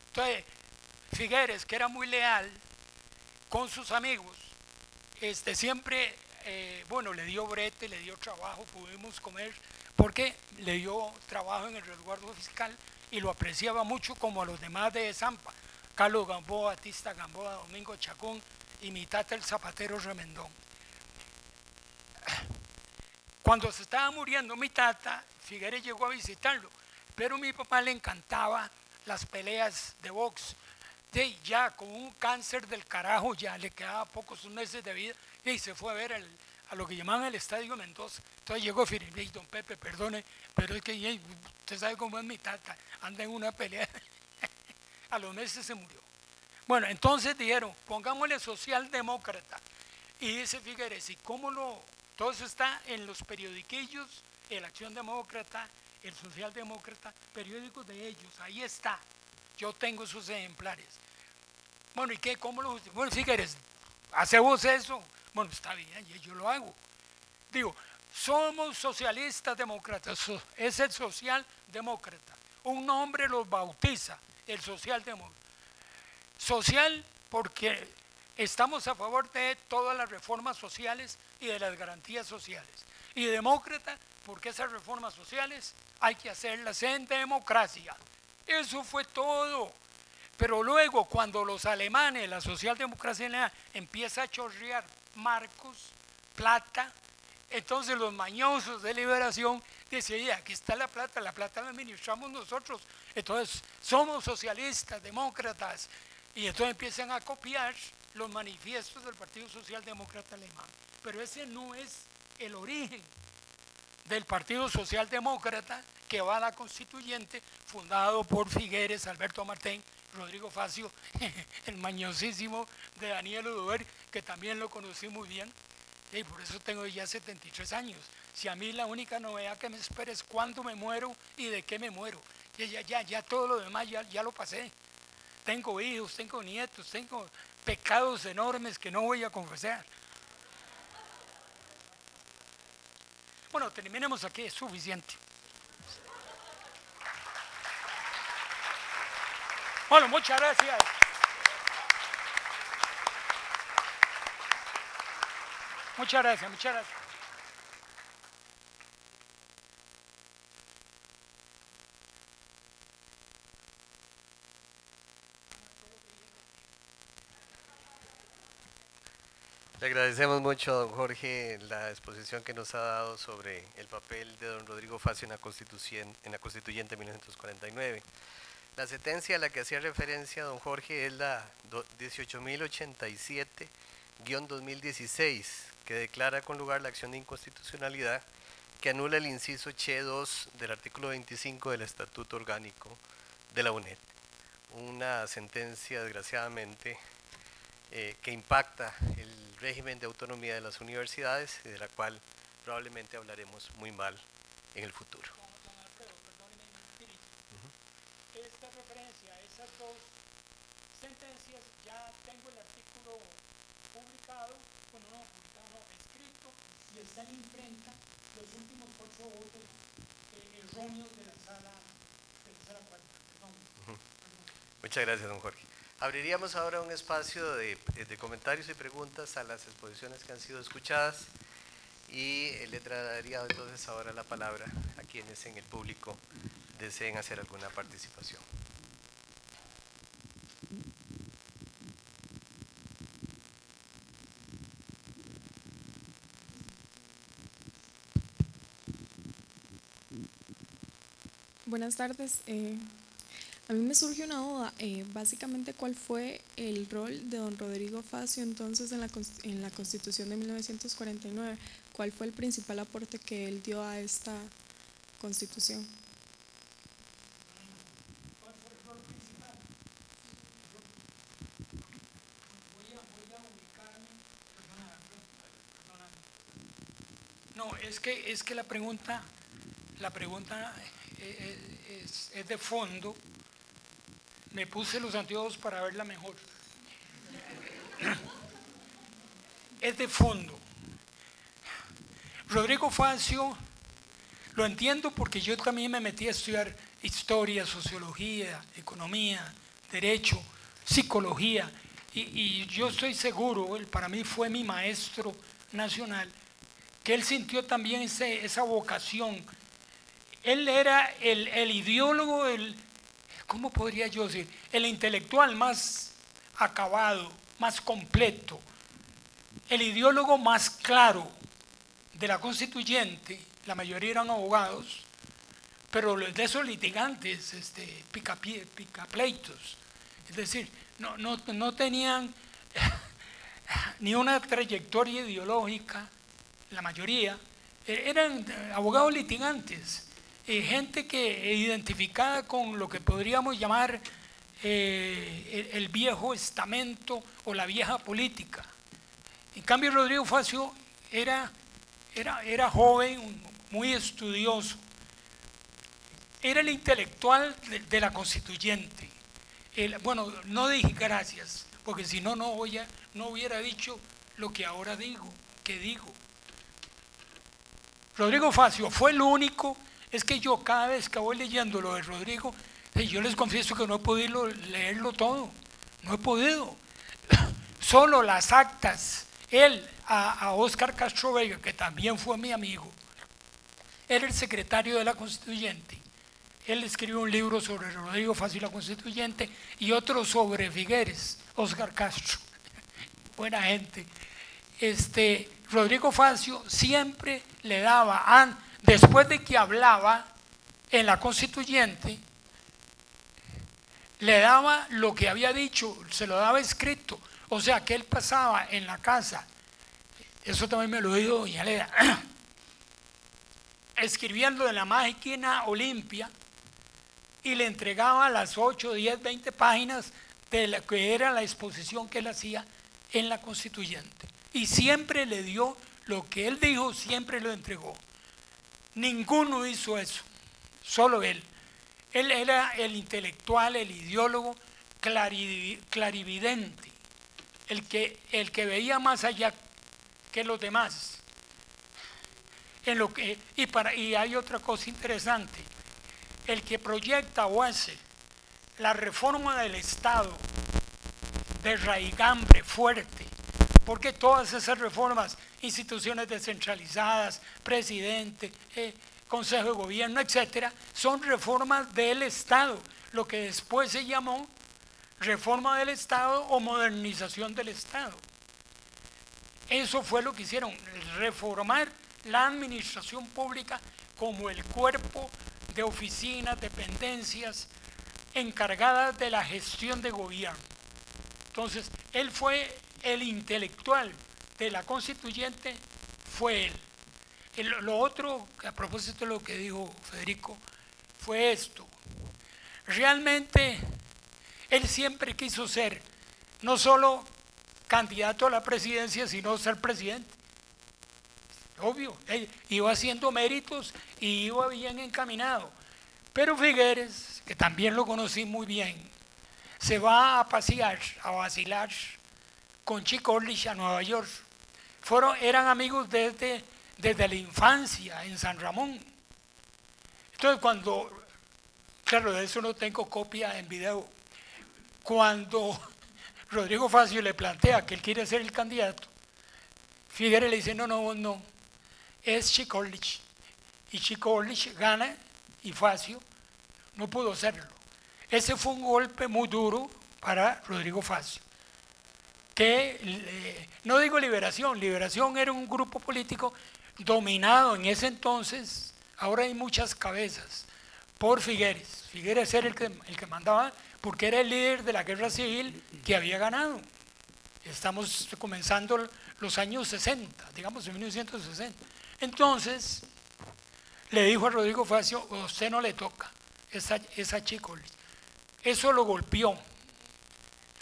Entonces, Figueres, que era muy leal con sus amigos, siempre, bueno, le dio brete, le dio trabajo, pudimos comer, porque le dio trabajo en el resguardo fiscal y lo apreciaba mucho como a los demás de Zampa, Carlos Gamboa, Batista Gamboa, Domingo Chacón y mi tata el zapatero remendón. Cuando se estaba muriendo mi tata, Figueres llegó a visitarlo, pero a mi papá le encantaba las peleas de box. Ya con un cáncer del carajo, ya le quedaba pocos meses de vida y se fue a ver a lo que llamaban el Estadio Mendoza. Entonces llegó Figueres y don Pepe, perdone, pero es que usted sabe cómo es mi tata, anda en una pelea. A los meses se murió. Bueno, entonces dijeron, pongámosle socialdemócrata. Y dice Figueres, ¿y cómo todo eso está en los periodiquillos, el Acción Demócrata, el Socialdemócrata, periódicos de ellos, ahí está. Yo tengo esos ejemplares. Bueno, ¿y qué? ¿Cómo lo justificas? Bueno, Figueres, ¿hace vos eso? Bueno, está bien, yo lo hago. Digo, somos socialistas demócratas, es el socialdemócrata. Un nombre los bautiza, el socialdemócrata. Social porque estamos a favor de todas las reformas sociales y de las garantías sociales. Y demócrata porque esas reformas sociales hay que hacerlas en democracia. Eso fue todo. Pero luego cuando los alemanes, la socialdemocracia alemana, empieza a chorrear marcos, plata, entonces los mañosos de Liberación dicen, aquí está la plata la administramos nosotros, entonces somos socialistas, demócratas, y entonces empiezan a copiar los manifiestos del Partido Socialdemócrata Alemán. Pero ese no es el origen del Partido Socialdemócrata que va a la constituyente, fundado por Figueres, Alberto Martín, Rodrigo Facio, el mañosísimo de Daniel Oduber, que también lo conocí muy bien, y por eso tengo ya 73 años. Si a mí la única novedad que me espera es cuándo me muero y de qué me muero. Ya todo lo demás ya lo pasé. Tengo hijos, tengo nietos, tengo pecados enormes que no voy a confesar. Bueno, terminemos aquí, es suficiente. Bueno, muchas gracias. Muchas gracias, muchas gracias. Le agradecemos mucho a don Jorge la exposición que nos ha dado sobre el papel de don Rodrigo Facio en la Constituyente 1949. La sentencia a la que hacía referencia don Jorge es la 18.087-2016, que declara con lugar la acción de inconstitucionalidad que anula el inciso Che 2 del artículo 25 del Estatuto Orgánico de la UNED. Una sentencia, desgraciadamente, que impacta el régimen de autonomía de las universidades y de la cual probablemente hablaremos muy mal en el futuro. Don Alfredo, perdóneme mi espíritu. Esta referencia a esas dos sentencias, ya tengo el artículo publicado, bueno, no publicado, no, escrito, y está en imprenta los últimos 8 votos erróneos de la sala cuarta. Perdón. Muchas gracias, don Jorge. Abriríamos ahora un espacio de comentarios y preguntas a las exposiciones que han sido escuchadas y le traería entonces ahora la palabra a quienes en el público deseen hacer alguna participación. Buenas tardes. A mí me surge una duda, básicamente, ¿cuál fue el rol de don Rodrigo Facio entonces en la Constitución de 1949? ¿Cuál fue el principal aporte que él dio a esta Constitución? ¿Cuál fue el rol principal? Voy a ubicarme. Perdóname. No, es que la pregunta es de fondo. Me puse los anteojos para verla mejor. Es de fondo. Rodrigo Facio, lo entiendo porque yo también me metí a estudiar historia, sociología, economía, derecho, psicología, y yo estoy seguro, él para mí fue mi maestro nacional, que él sintió también esa vocación. Él era el ideólogo, ¿cómo podría yo decir? El intelectual más acabado, más completo, el ideólogo más claro de la Constituyente. La mayoría eran abogados, pero de esos litigantes, picapleitos, es decir, no tenían ni una trayectoria ideológica, la mayoría, eran abogados litigantes. Gente que identificada con lo que podríamos llamar el viejo estamento o la vieja política. En cambio, Rodrigo Facio era joven, muy estudioso, era el intelectual de la Constituyente. Bueno, no dije gracias, porque si no, no hubiera dicho lo que ahora digo. Rodrigo Facio fue el único. Es que yo cada vez que voy leyendo lo de Rodrigo, yo les confieso que no he podido leerlo todo, no he podido. Solo las actas. Él, a Óscar Castro Vega, que también fue mi amigo, era el secretario de la Constituyente. Él escribió un libro sobre Rodrigo Facio y la Constituyente y otro sobre Figueres, Óscar Castro. Buena gente. Rodrigo Facio siempre le daba, después de que hablaba en la Constituyente, le daba lo que había dicho, se lo daba escrito. O sea, que él pasaba en la casa, eso también me lo dijo doña Leda, escribiendo de la máquina Olimpia y le entregaba las 8, 10, 20 páginas de la que era la exposición que él hacía en la Constituyente. Y siempre le dio lo que él dijo, siempre lo entregó. Ninguno hizo eso, solo él. Él era el intelectual, el ideólogo clarividente. el que veía más allá que los demás. Y hay otra cosa interesante, el que proyecta o hace la reforma del Estado de raigambre fuerte, porque todas esas reformas, instituciones descentralizadas, presidente, consejo de gobierno, etcétera, son reformas del Estado, lo que después se llamó reforma del Estado o modernización del Estado. Eso fue lo que hicieron, reformar la administración pública como el cuerpo de oficinas, dependencias encargadas de la gestión de gobierno. Entonces, él fue el intelectual de la constituyente, fue él. Lo otro, a propósito de lo que dijo Federico, fue esto. Realmente, él siempre quiso ser no solo candidato a la presidencia, sino ser presidente. Obvio, él iba haciendo méritos y iba bien encaminado. Pero Figueres, que también lo conocí muy bien, se va a pasear, a vacilar con Chick Orlich a Nueva York. Eran amigos desde la infancia en San Ramón. Entonces claro, de eso no tengo copia en video, cuando Rodrigo Facio le plantea que él quiere ser el candidato, Figueres le dice, no, es Chick Orlich. Y Chick Orlich gana y Facio no pudo serlo. Ese fue un golpe muy duro para Rodrigo Facio. No digo Liberación era un grupo político dominado en ese entonces, ahora hay muchas cabezas, por Figueres. Figueres era el que mandaba, porque era el líder de la guerra civil que había ganado. Estamos comenzando los años 60, digamos en 1960. Entonces, le dijo a Rodrigo Facio, a usted no le toca esa Chick Orlich. Eso lo golpeó.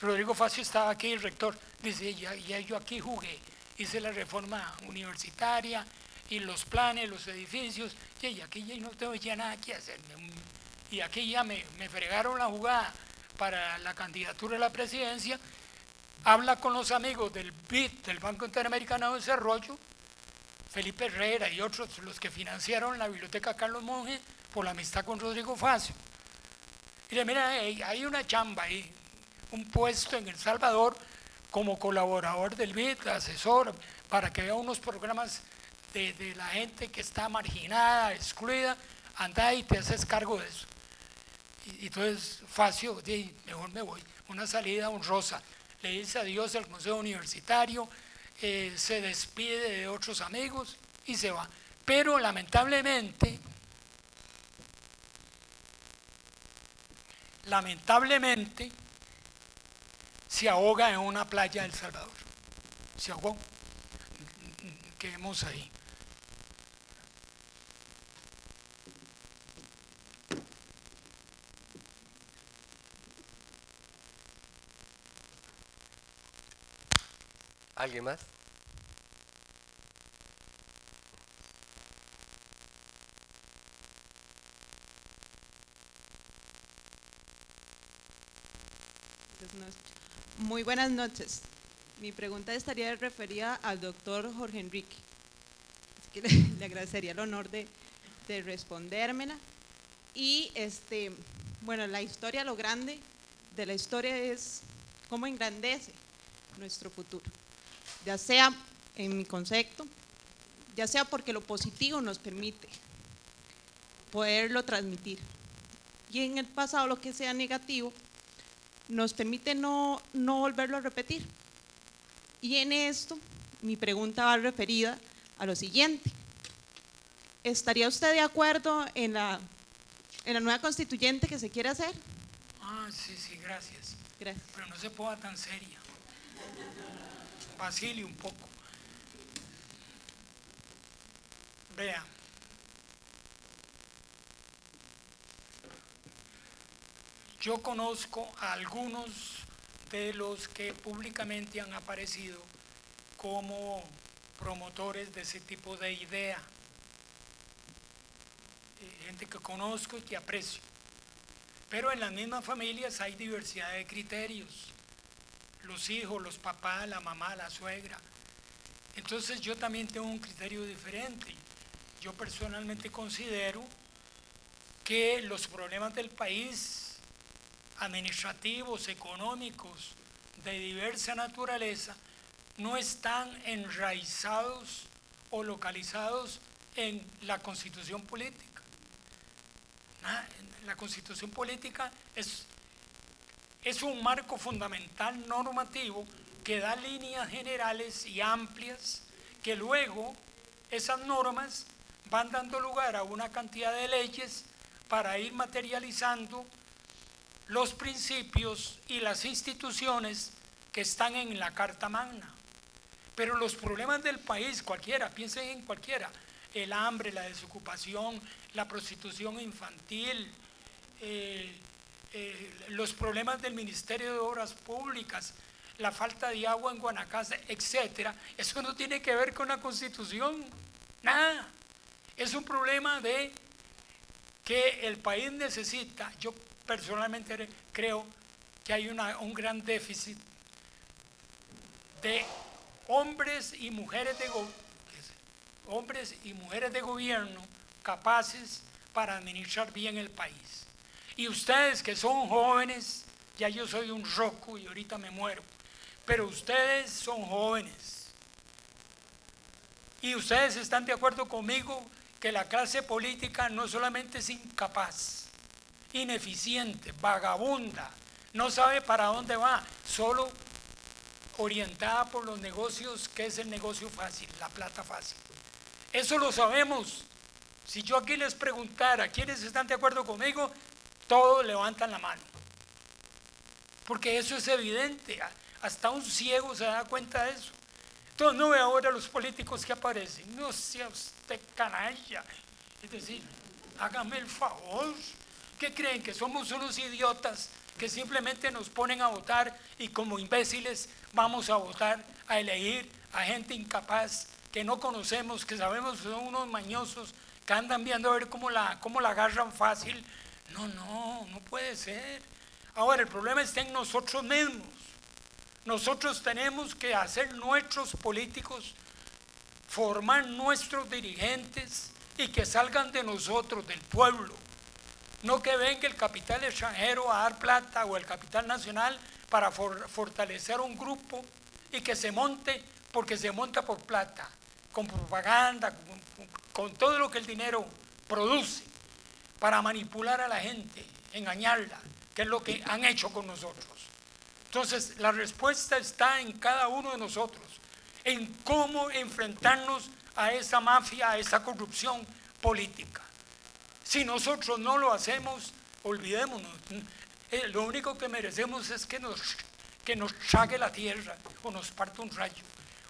Rodrigo Facio estaba aquí, el rector, dice, ya yo aquí jugué, hice la reforma universitaria y los planes, los edificios, y aquí ya no tengo ya nada que hacer. Y aquí ya me fregaron la jugada para la candidatura a la presidencia. Habla con los amigos del BID, del Banco Interamericano de Desarrollo, Felipe Herrera y otros, los que financiaron la Biblioteca Carlos Monge por la amistad con Rodrigo Facio. Y le mira, hay una chamba ahí, un puesto en El Salvador como colaborador del BID, asesor, para que vea unos programas de la gente que está marginada, excluida, anda y te haces cargo de eso. Y entonces Facio, mejor me voy, una salida honrosa. Le dice adiós al Consejo Universitario, se despide de otros amigos y se va. Pero lamentablemente se ahoga en una playa de El Salvador. Se ahogó. Quedemos ahí. ¿Alguien más? Muy buenas noches. Mi pregunta estaría referida al doctor Jorge Enrique. Así que le agradecería el honor de respondérmela. Y bueno, la historia, lo grande de la historia es cómo engrandece nuestro futuro. Ya sea, en mi concepto, ya sea porque lo positivo nos permite poderlo transmitir. Y en el pasado lo que sea negativo nos permite no volverlo a repetir. Y en esto, mi pregunta va referida a lo siguiente. ¿Estaría usted de acuerdo en la nueva constituyente que se quiere hacer? Sí, gracias. Gracias. Pero no se ponga tan seria. Vacile un poco. Vea. Yo conozco a algunos de los que públicamente han aparecido como promotores de ese tipo de idea. Gente que conozco y que aprecio. Pero en las mismas familias hay diversidad de criterios. los hijos, los papás, la mamá, la suegra. Entonces yo también tengo un criterio diferente. Yo personalmente considero que los problemas del país, administrativos, económicos, de diversa naturaleza, no están enraizados o localizados en la constitución política. La constitución política es un marco fundamental normativo que da líneas generales y amplias, que luego esas normas van dando lugar a una cantidad de leyes para ir materializando los principios y las instituciones que están en la Carta Magna. Pero los problemas del país, cualquiera, piensen en cualquiera, el hambre, la desocupación, la prostitución infantil, los problemas del Ministerio de Obras Públicas, la falta de agua en Guanacaste, etcétera, eso no tiene que ver con la Constitución, nada. Es un problema de que el país necesita. Yo personalmente creo que hay un gran déficit de hombres y mujeres de gobierno capaces para administrar bien el país. Y ustedes que son jóvenes, ya yo soy un roco y ahorita me muero, pero ustedes son jóvenes. Y ustedes están de acuerdo conmigo que la clase política no solamente es incapaz, ineficiente, vagabunda, no sabe para dónde va, solo orientada por los negocios, que es el negocio fácil, la plata fácil. Eso lo sabemos. Si yo aquí les preguntara quiénes están de acuerdo conmigo, todos levantan la mano. Porque eso es evidente, hasta un ciego se da cuenta de eso. Entonces no ve ahora los políticos que aparecen, no sea usted canalla. Es decir, hágame el favor. ¿Qué creen? ¿Que somos unos idiotas que simplemente nos ponen a votar y como imbéciles vamos a votar, a elegir a gente incapaz que no conocemos, que sabemos que son unos mañosos, que andan viendo a ver cómo la agarran fácil? No puede ser. Ahora, el problema está en nosotros mismos. Nosotros tenemos que hacer nuestros políticos, formar nuestros dirigentes y que salgan de nosotros, del pueblo. No que venga el capital extranjero a dar plata o el capital nacional para fortalecer un grupo y que se monte porque se monta por plata, con propaganda, con todo lo que el dinero produce, para manipular a la gente, engañarla, que es lo que han hecho con nosotros. Entonces, la respuesta está en cada uno de nosotros, en cómo enfrentarnos a esa mafia, a esa corrupción política. Si nosotros no lo hacemos, olvidémonos. Lo único que merecemos es que nos trague la tierra o nos parte un rayo,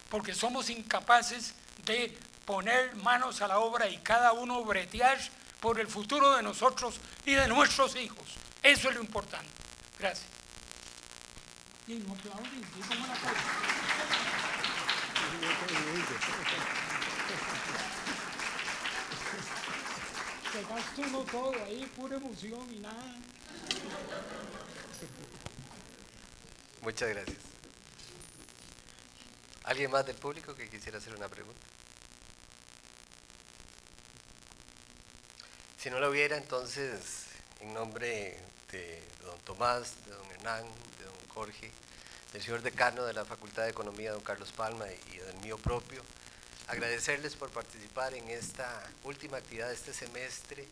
porque somos incapaces de poner manos a la obra y cada uno bretear por el futuro de nosotros y de nuestros hijos. Eso es lo importante. Gracias. Y no aplauden, díganme una cosa. Se gasta uno todo ahí, pura emoción y nada. Muchas gracias. ¿Alguien más del público que quisiera hacer una pregunta? Si no la hubiera, entonces, en nombre de don Tomás, de don Hernán, de don Jorge, del señor decano de la Facultad de Economía, don Carlos Palma, y del mío propio, agradecerles por participar en esta última actividad de este semestre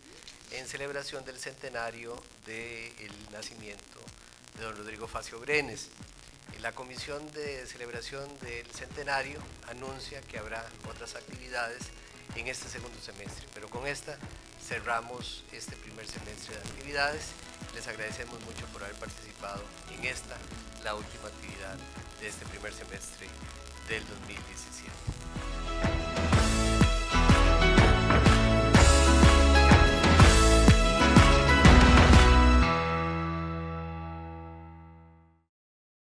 en celebración del centenario del nacimiento de don Rodrigo Facio Brenes. La Comisión de Celebración del Centenario anuncia que habrá otras actividades en este segundo semestre, pero con esta cerramos este primer semestre de actividades. Les agradecemos mucho por haber participado en esta, la última actividad de este primer semestre del 2017.